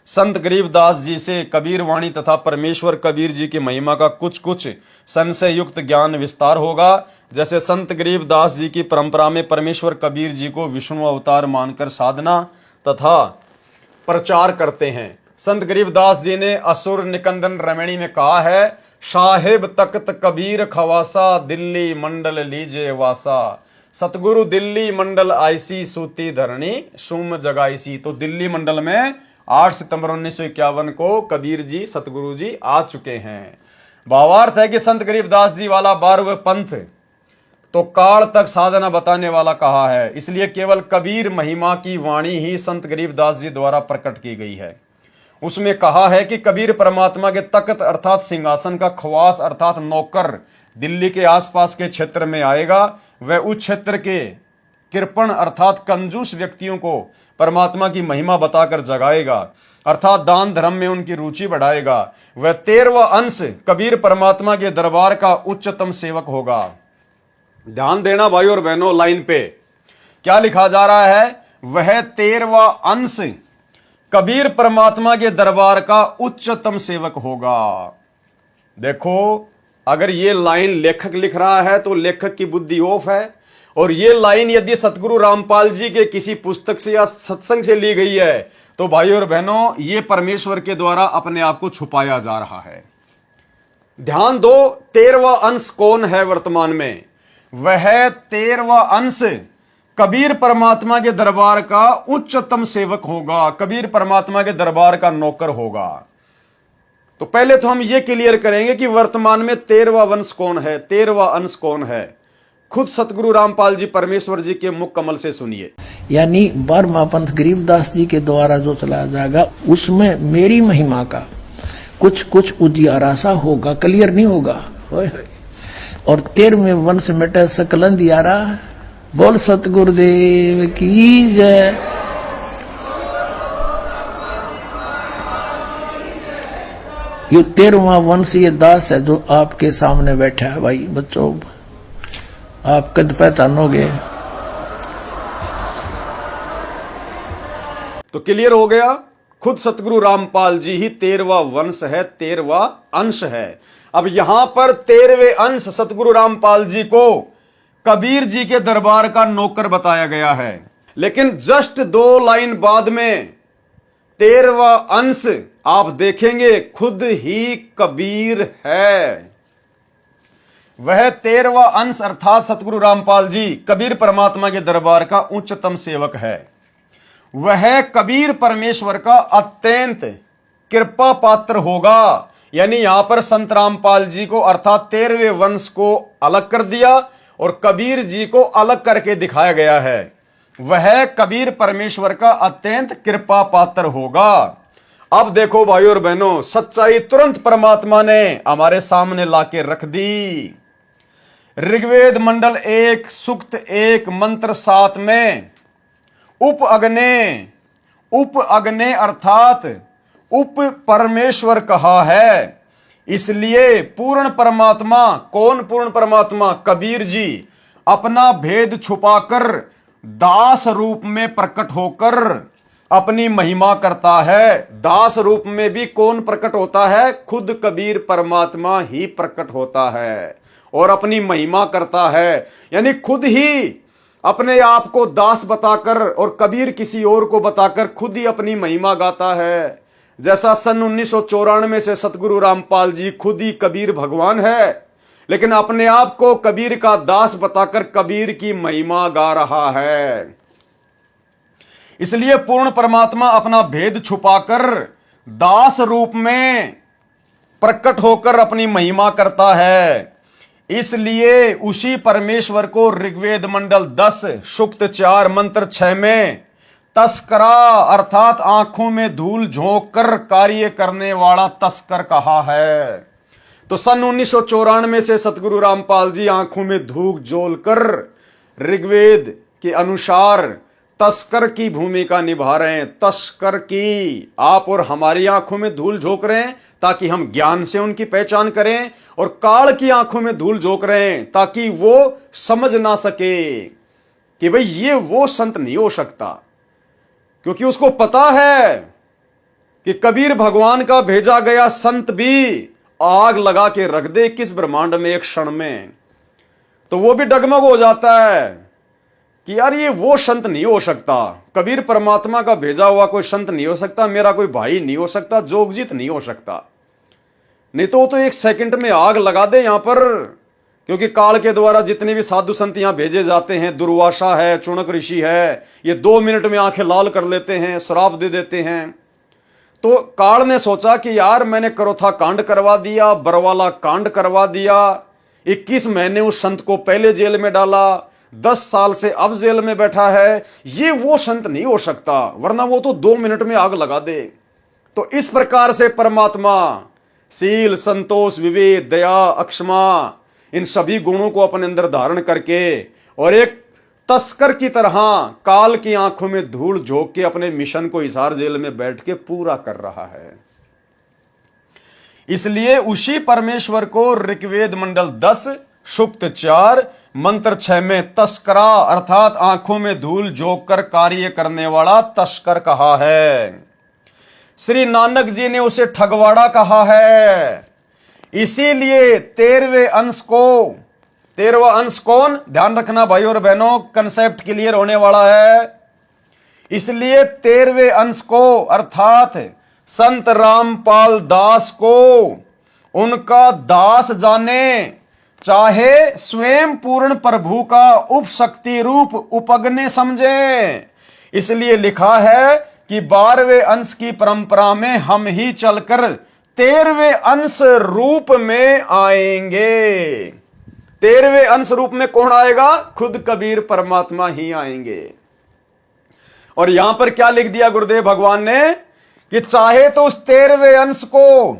संत गरीबदास जी से कबीर वाणी तथा परमेश्वर कबीर जी की महिमा का कुछ कुछ संशय युक्त ज्ञान विस्तार होगा। जैसे संत गरीबदास जी की परंपरा में परमेश्वर कबीर जी को विष्णु अवतार मानकर साधना तथा प्रचार करते हैं। संत गरीबदास जी ने असुर निकंदन रमणी में कहा है, साहेब तख्त कबीर खवासा, दिल्ली मंडल लीजे वासा। सतगुरु दिल्ली मंडल आईसी, सूती धरणी सुम जगाईसी। तो दिल्ली मंडल में 8 सितंबर 1951 को कबीर जी सतगुरु जी आ चुके हैं। भावार्थ है कि संत गरीबदास जी वाला 12वें पंथ तो काल तक साधना बताने वाला कहा है, इसलिए केवल कबीर महिमा की वाणी ही संत गरीबदास जी द्वारा प्रकट की गई है। उसमें कहा है कि कबीर परमात्मा के तख्त अर्थात सिंहासन का खवास अर्थात नौकर दिल्ली के आसपास के क्षेत्र में आएगा। वह उस क्षेत्र के कृपण अर्थात कंजूस व्यक्तियों को परमात्मा की महिमा बताकर जगाएगा, अर्थात दान धर्म में उनकी रुचि बढ़ाएगा। वह 13वां अंश कबीर परमात्मा के दरबार का उच्चतम सेवक होगा। ध्यान देना भाई और बहनों, लाइन पे क्या लिखा जा रहा है? वह 13वां अंश कबीर परमात्मा के दरबार का उच्चतम सेवक होगा। देखो, अगर ये लाइन लेखक लिख रहा है तो लेखक की बुद्धि ऑफ है, और ये लाइन यदि सतगुरु रामपाल जी के किसी पुस्तक से या सत्संग से ली गई है तो भाइयों और बहनों, ये परमेश्वर के द्वारा अपने आप को छुपाया जा रहा है। ध्यान दो, 13वां अंश कौन है वर्तमान में? वह 13वां अंश कबीर परमात्मा के दरबार का उच्चतम सेवक होगा, कबीर परमात्मा के दरबार का नौकर होगा। तो पहले तो हम ये क्लियर करेंगे कि वर्तमान में 13वां वंश कौन है, 13वां अंश कौन है। खुद सतगुरु रामपाल जी परमेश्वर जी के मुख कमल से सुनिए। यानी 12वां पंथ गरीबदास जी के द्वारा जो चलाया जाएगा उसमें मेरी महिमा का कुछ कुछ उजियारा सा होगा, क्लियर नहीं होगा। और 13वें वंश मिटे सकल अंधियारा। बोल सतगुरुदेव की जय। ये 13वां वंश ये दास है जो आपके सामने बैठा है। भाई बच्चों, आप कद पहचानोगे। तो क्लियर हो गया, खुद सतगुरु रामपाल जी ही 13वां वंश है, 13वां अंश है। अब यहां पर 13वें अंश सतगुरु रामपाल जी को कबीर जी के दरबार का नौकर बताया गया है। लेकिन जस्ट 2 लाइन बाद में 13वां अंश आप देखेंगे खुद ही कबीर है। वह 13वां अंश अर्थात सतगुरु रामपाल जी कबीर परमात्मा के दरबार का उच्चतम सेवक है। वह कबीर परमेश्वर का अत्यंत कृपा पात्र होगा। यानी यहां पर संत रामपाल जी को अर्थात 13वें वंश को अलग कर दिया और कबीर जी को अलग करके दिखाया गया है। वह कबीर परमेश्वर का अत्यंत कृपा पात्र होगा। अब देखो भाइयों और बहनों, सच्चाई तुरंत परमात्मा ने हमारे सामने लाके रख दी। ऋग्वेद मंडल 1 सूक्त 1 मंत्र 7 में उप अग्ने अर्थात उप परमेश्वर कहा है। इसलिए पूर्ण परमात्मा, कौन पूर्ण परमात्मा? कबीर जी अपना भेद छुपाकर दास रूप में प्रकट होकर अपनी महिमा करता है। दास रूप में भी कौन प्रकट होता है? खुद कबीर परमात्मा ही प्रकट होता है और अपनी महिमा करता है। यानी खुद ही अपने आप को दास बताकर और कबीर किसी और को बताकर खुद ही अपनी महिमा गाता है। जैसा सन 1994 से सतगुरु रामपाल जी खुद ही कबीर भगवान है, लेकिन अपने आप को कबीर का दास बताकर कबीर की महिमा गा रहा है। इसलिए पूर्ण परमात्मा अपना भेद छुपाकर दास रूप में प्रकट होकर अपनी महिमा करता है। इसलिए उसी परमेश्वर को ऋग्वेद मंडल 10 सूक्त 4 मंत्र 6 में तस्करा अर्थात आंखों में धूल झोंक कर कार्य करने वाला तस्कर कहा है। तो सन 1994 से सतगुरु रामपाल जी आंखों में धूल झोल कर ऋग्वेद के अनुसार तस्कर की भूमिका निभा रहे हैं। तस्कर की, आप और हमारी आंखों में धूल झोंक रहे हैं ताकि हम ज्ञान से उनकी पहचान करें, और काल की आंखों में धूल झोंक रहे हैं ताकि वो समझ ना सके कि भाई ये वो संत नहीं हो सकता, क्योंकि उसको पता है कि कबीर भगवान का भेजा गया संत भी आग लगा के रख दे किस ब्रह्मांड में एक क्षण में, तो वो भी डगमग हो जाता है कि यार ये वो संत नहीं हो सकता, कबीर परमात्मा का भेजा हुआ कोई संत नहीं हो सकता, मेरा कोई भाई नहीं हो सकता, जोगजीत नहीं हो सकता। नहीं तो वो तो 1 सेकंड में आग लगा दे यहां पर, क्योंकि काल के द्वारा जितने भी साधु संत यहां भेजे जाते हैं, दुर्वासा है, चुनक ऋषि है, ये 2 मिनट में आंखें लाल कर लेते हैं, श्राप दे देते हैं। तो काल ने सोचा कि यार मैंने करोथा कांड करवा दिया, बरवाला कांड करवा दिया, 21 महीने उस संत को पहले जेल में डाला, 10 साल से अब जेल में बैठा है, ये वो संत नहीं हो सकता, वरना वो तो 2 मिनट में आग लगा दे। तो इस प्रकार से परमात्मा शील, संतोष, विवेक, दया, अक्षमा, इन सभी गुणों को अपने अंदर धारण करके और एक तस्कर की तरह काल की आंखों में धूल झोंक के अपने मिशन को हिसार जेल में बैठ के पूरा कर रहा है। इसलिए उसी परमेश्वर को ऋग्वेद मंडल 10 सुक्त 4 मंत्र 6 में तस्करा अर्थात आंखों में धूल झोंक कर कार्य करने वाला तस्कर कहा है। श्री नानक जी ने उसे ठगवाड़ा कहा है। इसीलिए 13वें अंश को, 13वां अंश कौन, ध्यान रखना भाई और बहनों, कंसेप्ट क्लियर होने वाला है। इसलिए 13वें अंश को अर्थात संत रामपाल दास को उनका दास जाने, चाहे स्वयं पूर्ण प्रभु का उपशक्ति रूप उपगने समझे। इसलिए लिखा है कि 12वें अंश की परंपरा में हम ही चलकर 13वें अंश रूप में आएंगे। 13वें अंश रूप में कौन आएगा? खुद कबीर परमात्मा ही आएंगे। और यहां पर क्या लिख दिया गुरुदेव भगवान ने कि चाहे तो उस 13वें अंश को,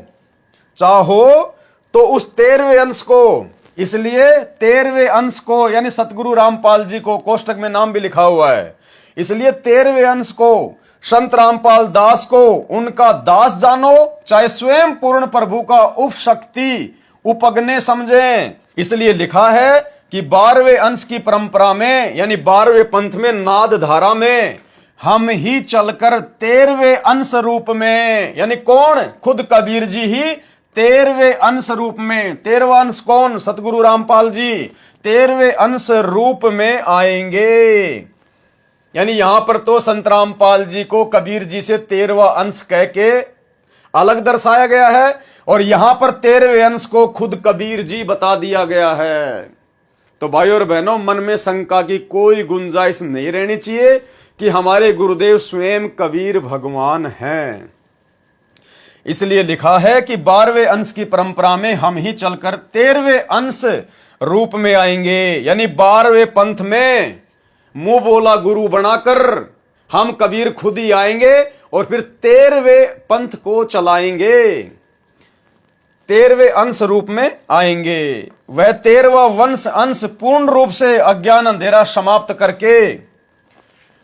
चाहो तो उस 13वें अंश को, इसलिए 13वें अंश को यानी सतगुरु रामपाल जी को कोष्टक में नाम भी लिखा हुआ है, इसलिए 13वें अंश को संत रामपाल दास को उनका दास जानो, चाहे स्वयं पूर्ण प्रभु का उपशक्ति उपगने समझें। इसलिए लिखा है कि 12वें अंश की परंपरा में यानी 12वें पंथ में नाद धारा में हम ही चलकर 13वें अंश रूप में, यानी कौन? खुद कबीर जी ही 13वें अंश रूप में। 13वां अंश कौन? सतगुरु रामपाल जी 13वें अंश रूप में आएंगे। यानी यहां पर तो संत रामपाल जी को कबीर जी से 13वां अंश कह के अलग दर्शाया गया है, और यहां पर 13वें अंश को खुद कबीर जी बता दिया गया है। तो भाई और बहनों, मन में शंका की कोई गुंजाइश नहीं रहनी चाहिए कि हमारे गुरुदेव स्वयं कबीर भगवान हैं। इसलिए लिखा है कि 12वें अंश की परंपरा में हम ही चलकर 13वें अंश रूप में आएंगे, यानी 12वें पंथ में मुंह बोला गुरु बनाकर हम कबीर खुद ही आएंगे और फिर 13वें पंथ को चलाएंगे, 13वें अंश रूप में आएंगे। वह 13वां वंश अंश पूर्ण रूप से अज्ञान अंधेरा समाप्त करके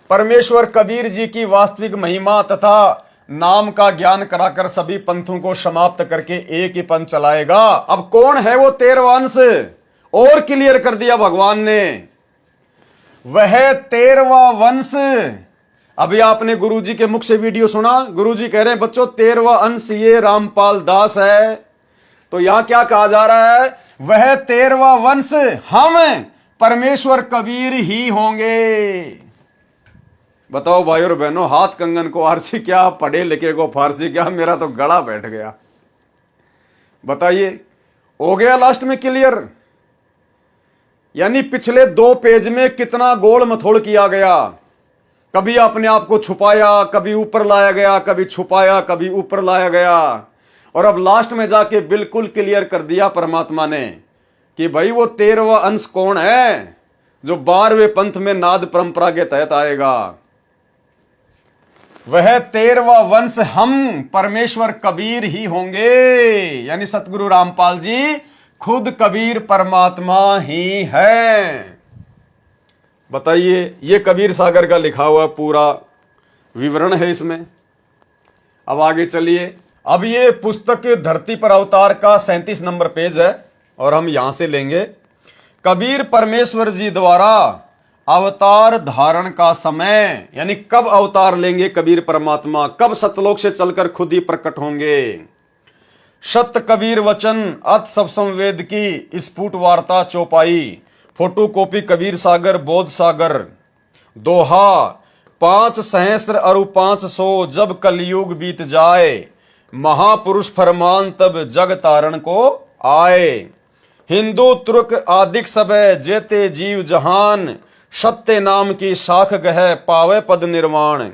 परमेश्वर कबीर जी की वास्तविक महिमा तथा नाम का ज्ञान कराकर सभी पंथों को समाप्त करके एक ही पंथ चलाएगा। अब कौन है वो 13वां अंश? और क्लियर कर दिया भगवान ने, वह 13वां वंश। अभी आपने गुरुजी के मुख से वीडियो सुना, गुरुजी कह रहे हैं बच्चों 13वां अंश ये रामपाल दास है। तो यहां क्या कहा जा रहा है? वह 13वां वंश हम परमेश्वर कबीर ही होंगे। बताओ भाई और बहनों, हाथ कंगन को आरसी क्या, पढ़े लिखे को फारसी क्या, मेरा तो गला बैठ गया। बताइए, हो गया लास्ट में क्लियर? यानी पिछले 2 पेज में कितना गोल मथोड़ किया गया। कभी अपने आप को छुपाया, कभी ऊपर लाया गया, कभी छुपाया, कभी ऊपर लाया गया, और अब लास्ट में जाके बिल्कुल क्लियर कर दिया परमात्मा ने कि भाई वो 13वां अंश कौन है जो 12वें पंथ में नाद परंपरा के तहत आएगा। वह 13वां वंश हम परमेश्वर कबीर ही होंगे, यानी सतगुरु रामपाल जी खुद कबीर परमात्मा ही है। बताइए, ये कबीर सागर का लिखा हुआ पूरा विवरण है इसमें। अब आगे चलिए। अब ये पुस्तक धरती पर अवतार का 37 नंबर पेज है और हम यहां से लेंगे। कबीर परमेश्वर जी द्वारा अवतार धारण का समय, यानी कब अवतार लेंगे कबीर परमात्मा, कब सतलोक से चलकर खुद ही प्रकट होंगे। सत्य कबीर वचन अत सब संवेद की स्फुट वार्ता चौपाई, फोटो कॉपी कबीर सागर बोध सागर, दोहा 5 सहस्र अरु 500 जब कलयुग बीत जाए, महापुरुष फरमान तब जग तारण को आए। हिंदू तुर्क आदिक सबे जेते जीव जहान, सत्य नाम की शाख गह पावे पद निर्वाण,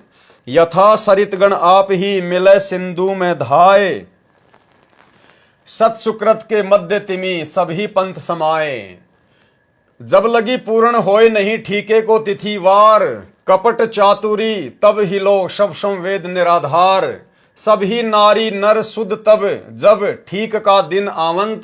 यथा सरितगण आप ही मिले सिंधु में धाए, सत सुकृत के मध्य तिमी सभी पंथ समाए, जब लगी पूर्ण होए नहीं ठीके को तिथिवार, कपट चातुरी तब हिलो सब संवेद निराधार, सभी नारी नर सुध तब जब ठीक का दिन आवंत,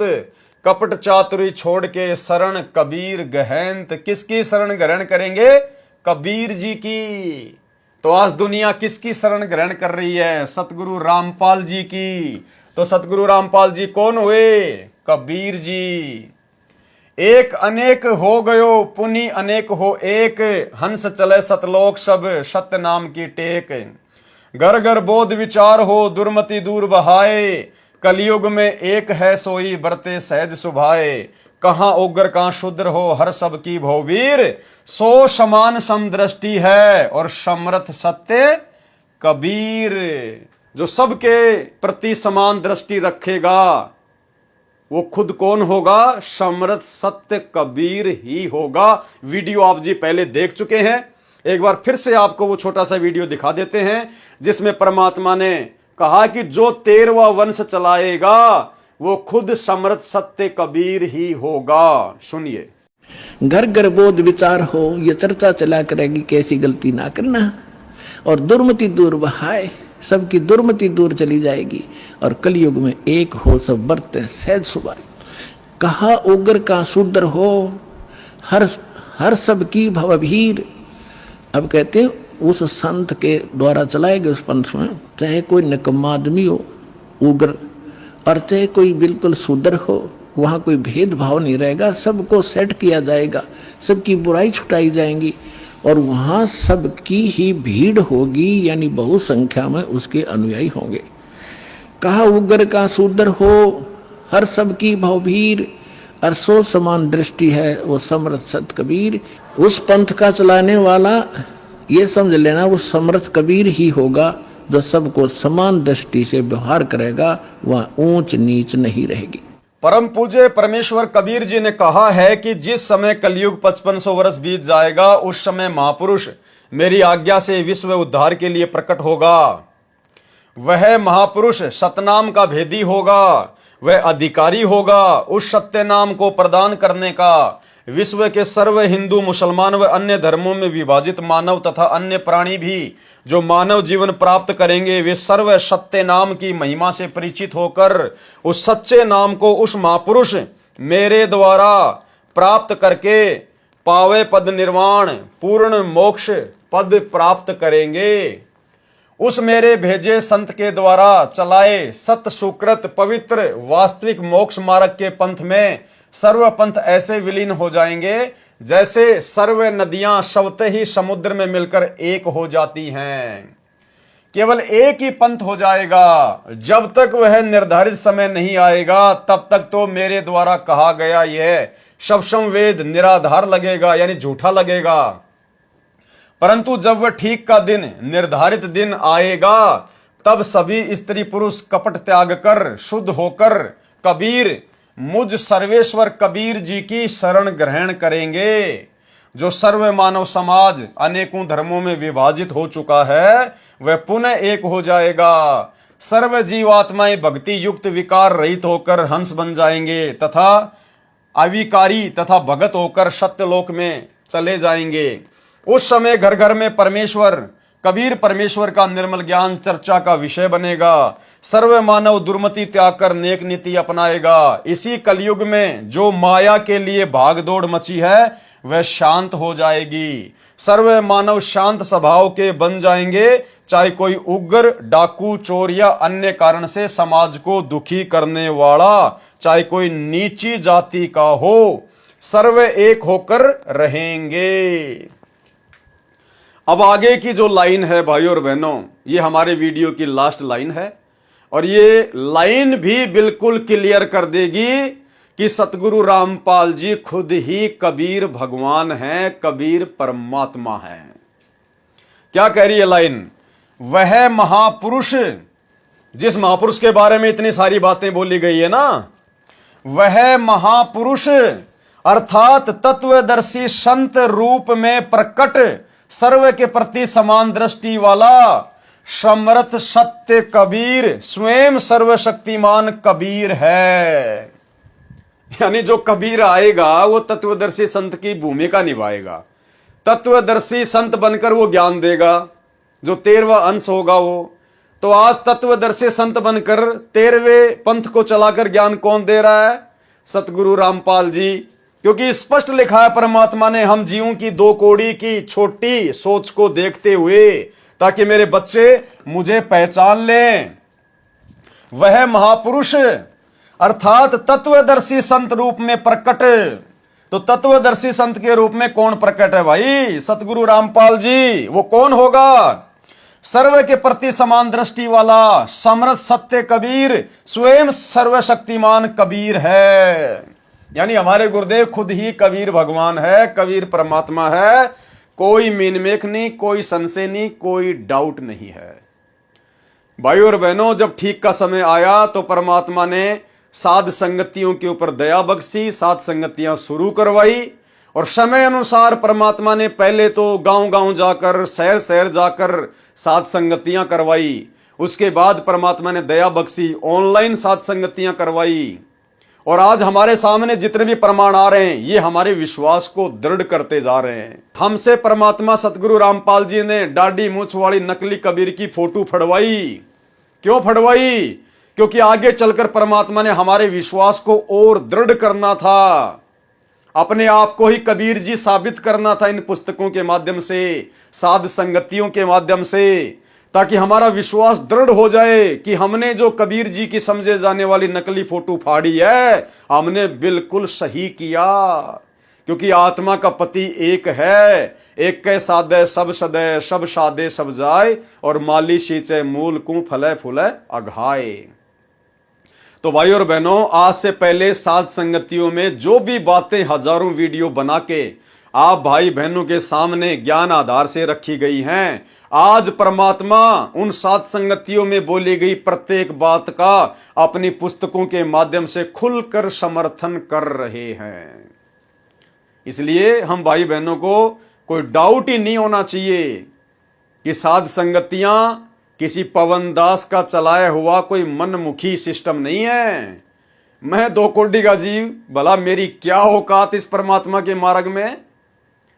कपट चातुरी छोड़ के शरण कबीर गहंत। किसकी शरण ग्रहण करेंगे? कबीर जी की। तो आज दुनिया किसकी शरण ग्रहण कर रही है? सतगुरु रामपाल जी की। तो सतगुरु रामपाल जी कौन हुए? कबीर जी। एक अनेक हो गयो पुनि अनेक हो एक, हंस चले सतलोक सब सत्य नाम की टेक। घर घर बोध विचार हो दुर्मति दूर बहाए, कलयुग में एक है सोई बरते सहज सुभाए। कहां उग्र कहां शुद्र हो हर सब की भौवीर, सो समान समदृष्टि है और समर्थ सत्य कबीर। जो सबके प्रति समान दृष्टि रखेगा वो खुद कौन होगा? समर्थ सत्य कबीर ही होगा। वीडियो आप जी पहले देख चुके हैं, एक बार फिर से आपको वो छोटा सा वीडियो दिखा देते हैं जिसमें परमात्मा ने कहा कि जो 13वां वंश चलाएगा वो खुद समर्थ सत्य कबीर ही होगा। सुनिए। घर घर बोध विचार हो, ये चर्चा चला करेगी कैसी गलती ना करना, और दुर्मति दूर बहाए, सबकी दुर्मति दूर चली जाएगी, और कलयुग में एक हो सब बरते सहज सुभाए। कहा उग्र का शूद्र हो हर सब की भवभीर। अब कहते उस संत के द्वारा चलाए गए उस पंथ में चाहे कोई निकम्मा आदमी हो उग्र, और चाहे कोई बिल्कुल शूद्र हो, वहाँ कोई भेदभाव नहीं रहेगा, सबको सेट किया जाएगा, सबकी बुराई छुटाई जाएंगी, और वहाँ सबकी ही भीड़ होगी, यानी बहुसंख्या में उसके अनुयायी होंगे। कहा उग्र का शूद्र हो हर सब की भवभीर, और सो समान दृष्टि है वो समर्थ सत कबीर। उस पंथ का चलाने वाला ये समझ लेना वो समर्थ कबीर ही होगा, जो सबको समान दृष्टि से व्यवहार करेगा, वह ऊंच नीच नहीं रहेगी। परम पूज्य परमेश्वर कबीर जी ने कहा है कि जिस समय कलयुग 5500 वर्ष बीत जाएगा उस समय महापुरुष मेरी आज्ञा से विश्व उद्धार के लिए प्रकट होगा। वह महापुरुष सतनाम का भेदी होगा, वह अधिकारी होगा उस सत्य नाम को प्रदान करने का। विश्व के सर्व हिंदू मुसलमान व अन्य धर्मों में विभाजित मानव तथा अन्य प्राणी भी जो मानव जीवन प्राप्त करेंगे वे सर्व सत्य नाम की महिमा से परिचित होकर उस सच्चे नाम को उस महापुरुष मेरे द्वारा प्राप्त करके पावे पद निर्वाण पूर्ण मोक्ष पद प्राप्त करेंगे। उस मेरे भेजे संत के द्वारा चलाए सत सुकृत पवित्र वास्तविक मोक्ष मार्ग के पंथ में सर्व पंथ ऐसे विलीन हो जाएंगे जैसे सर्व नदियां शवते ही समुद्र में मिलकर एक हो जाती हैं। केवल एक ही पंथ हो जाएगा। जब तक वह निर्धारित समय नहीं आएगा तब तक तो मेरे द्वारा कहा गया यह शवशम वेद निराधार लगेगा, यानी झूठा लगेगा। परंतु जब वह ठीक का दिन निर्धारित दिन आएगा तब सभी स्त्री पुरुष कपट त्याग कर शुद्ध होकर कबीर मुझ सर्वेश्वर कबीर जी की शरण ग्रहण करेंगे। जो सर्व मानव समाज अनेकों धर्मों में विभाजित हो चुका है वह पुनः एक हो जाएगा। सर्व जीवात्माएं भक्ति युक्त विकार रहित होकर हंस बन जाएंगे तथा अविकारी तथा भगत होकर सत्यलोक में चले जाएंगे। उस समय घर घर में परमेश्वर कबीर परमेश्वर का निर्मल ज्ञान चर्चा का विषय बनेगा। सर्व मानव दुर्मति त्याग कर नेक नीति अपनाएगा। इसी कलयुग में जो माया के लिए भागदौड़ मची है वह शांत हो जाएगी। सर्व मानव शांत स्वभाव के बन जाएंगे, चाहे कोई उग्र डाकू चोर या अन्य कारण से समाज को दुखी करने वाला, चाहे कोई नीची जाति का हो, सर्व एक होकर रहेंगे। अब आगे की जो लाइन है भाइयों और बहनों, ये हमारे वीडियो की लास्ट लाइन है और ये लाइन भी बिल्कुल क्लियर कर देगी कि सतगुरु रामपाल जी खुद ही कबीर भगवान हैं, कबीर परमात्मा हैं। क्या कह रही है लाइन? वह महापुरुष, जिस महापुरुष के बारे में इतनी सारी बातें बोली गई है ना, वह महापुरुष अर्थात तत्वदर्शी संत रूप में प्रकट सर्व के प्रति समान दृष्टि वाला समर्थ सत्य कबीर स्वयं सर्वशक्तिमान कबीर है। यानी जो कबीर आएगा वो तत्वदर्शी संत की भूमिका निभाएगा। तत्वदर्शी संत बनकर वो ज्ञान देगा, जो 13वां अंश होगा वो। तो आज तत्वदर्शी संत बनकर 13वें पंथ को चलाकर ज्ञान कौन दे रहा है? सतगुरु रामपाल जी। क्योंकि स्पष्ट लिखा है परमात्मा ने, हम जीवों की 2 कौड़ी की छोटी सोच को देखते हुए, ताकि मेरे बच्चे मुझे पहचान लें। वह महापुरुष अर्थात तत्वदर्शी संत रूप में प्रकट तो तत्वदर्शी संत के रूप में कौन प्रकट है भाई? सतगुरु रामपाल जी। वो कौन होगा? सर्व के प्रति समान दृष्टि वाला समर्थ सत्य कबीर, स्वयं सर्वशक्तिमान कबीर है। यानी हमारे गुरुदेव खुद ही कबीर भगवान है, कबीर परमात्मा है। कोई मीनमेख नहीं, कोई संशय नहीं, कोई डाउट नहीं है। भाइयों और बहनों, जब ठीक का समय आया तो परमात्मा ने साध संगतियों के ऊपर दया बख्शी, साध संगतियां शुरू करवाई। और समय अनुसार परमात्मा ने पहले तो गांव गांव जाकर, शहर शहर जाकर साध संगतियां करवाई। उसके बाद परमात्मा ने दया बख्शी, ऑनलाइन साध संगतियां करवाई। और आज हमारे सामने जितने भी प्रमाण आ रहे हैं, ये हमारे विश्वास को दृढ़ करते जा रहे हैं। हमसे परमात्मा सतगुरु रामपाल जी ने दाढ़ी मूंछ वाली नकली कबीर की फोटो फड़वाई। क्यों फड़वाई? क्योंकि आगे चलकर परमात्मा ने हमारे विश्वास को और दृढ़ करना था, अपने आप को ही कबीर जी साबित करना था इन पुस्तकों के माध्यम से, साध संगतियों के माध्यम से, ताकि हमारा विश्वास दृढ़ हो जाए कि हमने जो कबीर जी की समझे जाने वाली नकली फोटो फाड़ी है, हमने बिल्कुल सही किया। क्योंकि आत्मा का पति एक है, एक कै सादे सब सदै, सब सादे सब जाए, और माली सींचे मूल को फले फूले अघाए। तो भाई और बहनों, आज से पहले साध संगतियों में जो भी बातें हजारों वीडियो बना के आप भाई बहनों के सामने ज्ञान आधार से रखी गई हैं, आज परमात्मा उन साध संगतियों में बोली गई प्रत्येक बात का अपनी पुस्तकों के माध्यम से खुलकर समर्थन कर रहे हैं। इसलिए हम भाई बहनों को कोई डाउट ही नहीं होना चाहिए कि साध संगतियां किसी पवन दास का चलाया हुआ कोई मनमुखी सिस्टम नहीं है। मैं दो कोडी का जीव, भला मेरी क्या औकात इस परमात्मा के मार्ग में।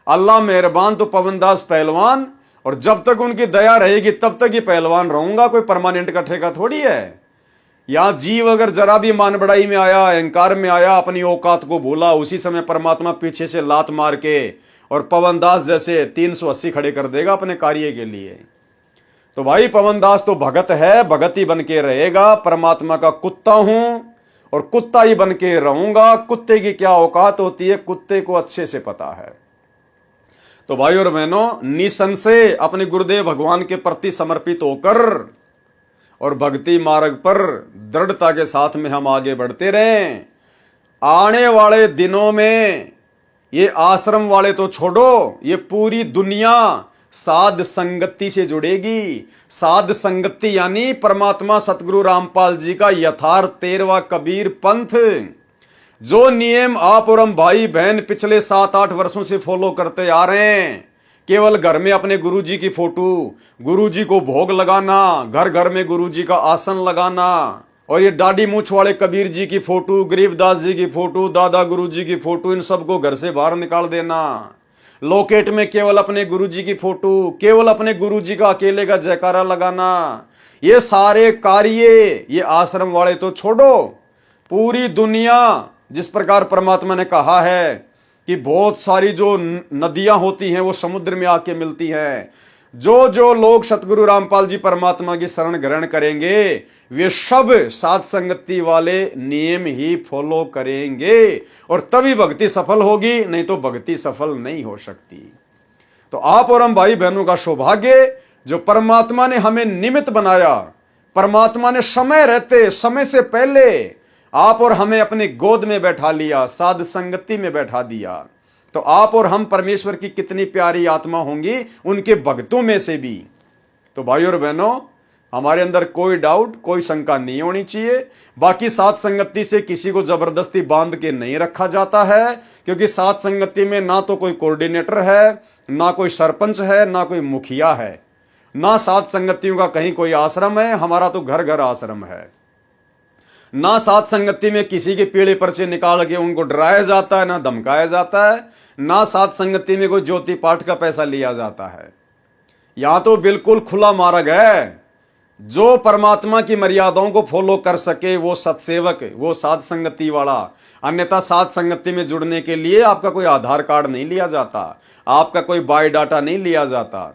अल्लाह मेहरबान तो पवन दास पहलवान, और जब तक उनकी दया रहेगी तब तक ही पहलवान रहूंगा। कोई परमानेंट का ठेका थोड़ी है। या जीव अगर जरा भी मान बढ़ाई में आया, अहंकार में आया, अपनी औकात को भूला, उसी समय परमात्मा पीछे से लात मार के और पवन दास जैसे 380 खड़े कर देगा अपने कार्य के लिए। तो भाई पवन दास तो भगत है, भगत ही बन के रहेगा। परमात्मा का कुत्ता हूं और कुत्ता ही बन के रहूंगा। कुत्ते की क्या औकात होती है, कुत्ते को अच्छे से पता है। तो भाई और बहनों, निसंशय अपने गुरुदेव भगवान के प्रति समर्पित होकर और भक्ति मार्ग पर दृढ़ता के साथ में हम आगे बढ़ते रहें। आने वाले दिनों में ये आश्रम वाले तो छोड़ो, ये पूरी दुनिया साध संगति से जुड़ेगी। साध संगति यानी परमात्मा सतगुरु रामपाल जी का यथार्थ 13वां कबीर पंथ, जो नियम आप और हम भाई बहन पिछले 7-8 वर्षों से फॉलो करते आ रहे हैं। केवल घर में अपने गुरुजी की फोटो, गुरुजी को भोग लगाना, घर घर में गुरुजी का आसन लगाना, और ये दाढ़ी मूंछ वाले कबीर जी की फोटो, गरीबदास जी की फोटो, दादा गुरुजी की फोटो, इन सबको घर से बाहर निकाल देना। लॉकेट में केवल अपने गुरुजी की फोटो, केवल अपने गुरुजी का अकेले का जयकारा लगाना, ये सारे कार्य ये आश्रम वाले तो छोड़ो। पूरी दुनिया, जिस प्रकार परमात्मा ने कहा है कि बहुत सारी जो नदियां होती हैं वो समुद्र में आके मिलती हैं, जो जो लोग सतगुरु रामपाल जी परमात्मा की शरण ग्रहण करेंगे वे सब साध संगति वाले नियम ही फॉलो करेंगे, और तभी भक्ति सफल होगी, नहीं तो भक्ति सफल नहीं हो सकती। तो आप और हम भाई बहनों का सौभाग्य, जो परमात्मा ने हमें निमित्त बनाया, परमात्मा ने समय रहते, समय से पहले आप और हमें अपनी गोद में बैठा लिया, साध संगति में बैठा दिया। तो आप और हम परमेश्वर की कितनी प्यारी आत्मा होंगी उनके भक्तों में से भी। तो भाई और बहनों, हमारे अंदर कोई डाउट, कोई शंका नहीं होनी चाहिए। बाकी साध संगति से किसी को जबरदस्ती बांध के नहीं रखा जाता है, क्योंकि साध संगति में ना तो कोई कोऑर्डिनेटर है, ना कोई सरपंच है, ना कोई मुखिया है, ना साध संगतियों का कहीं कोई आश्रम है। हमारा तो घर घर आश्रम है। ना साध संगति में किसी के पीड़े पर्चे निकाल के उनको डराया जाता है, ना धमकाया जाता है, ना साध संगति में कोई ज्योति पाठ का पैसा लिया जाता है। यहां तो बिल्कुल खुला मार्ग है। जो परमात्मा की मर्यादाओं को फॉलो कर सके वो सत्सेवक, वो साध संगति वाला। अन्यथा साध संगति में जुड़ने के लिए आपका कोई आधार कार्ड नहीं लिया जाता, आपका कोई बायोडाटा नहीं लिया जाता।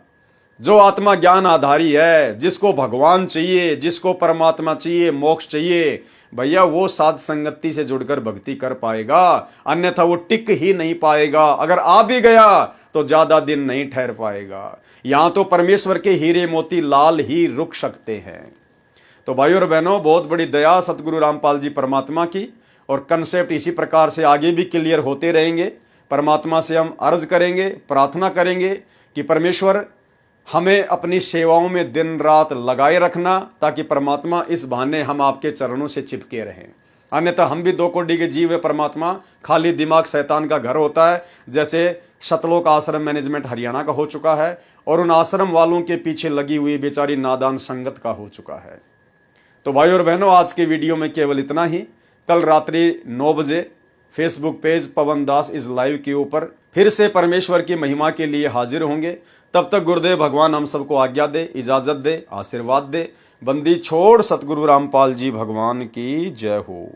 जो आत्मा ज्ञान आधारी है, जिसको भगवान चाहिए, जिसको परमात्मा चाहिए, मोक्ष चाहिए, भैया वो साध संगति से जुड़कर भक्ति कर पाएगा, अन्यथा वो टिक ही नहीं पाएगा। अगर आ भी गया तो ज्यादा दिन नहीं ठहर पाएगा। यहां तो परमेश्वर के हीरे मोती लाल ही रुक सकते हैं। तो भाइयों और बहनों, बहुत बड़ी दया सतगुरु रामपाल जी परमात्मा की, और कंसेप्ट इसी प्रकार से आगे भी क्लियर होते रहेंगे। परमात्मा से हम अर्ज करेंगे, प्रार्थना करेंगे कि परमेश्वर हमें अपनी सेवाओं में दिन रात लगाए रखना, ताकि परमात्मा इस बहाने हम आपके चरणों से चिपके रहें। अन्यथा हम भी दो कोटि के जीव है परमात्मा, खाली दिमाग शैतान का घर होता है। जैसे शतलोक आश्रम मैनेजमेंट हरियाणा का हो चुका है, और उन आश्रम वालों के पीछे लगी हुई बेचारी नादान संगत का हो चुका है। तो भाई और बहनों, आज के वीडियो में केवल इतना ही। कल रात्रि 9 बजे Facebook page Pawan Das is live के ऊपर फिर से परमेश्वर की महिमा के लिए हाजिर होंगे। तब तक गुरुदेव भगवान हम सबको आज्ञा दे, इजाजत दे, आशीर्वाद दे। बंदी छोड़ सतगुरु रामपाल जी भगवान की जय हो।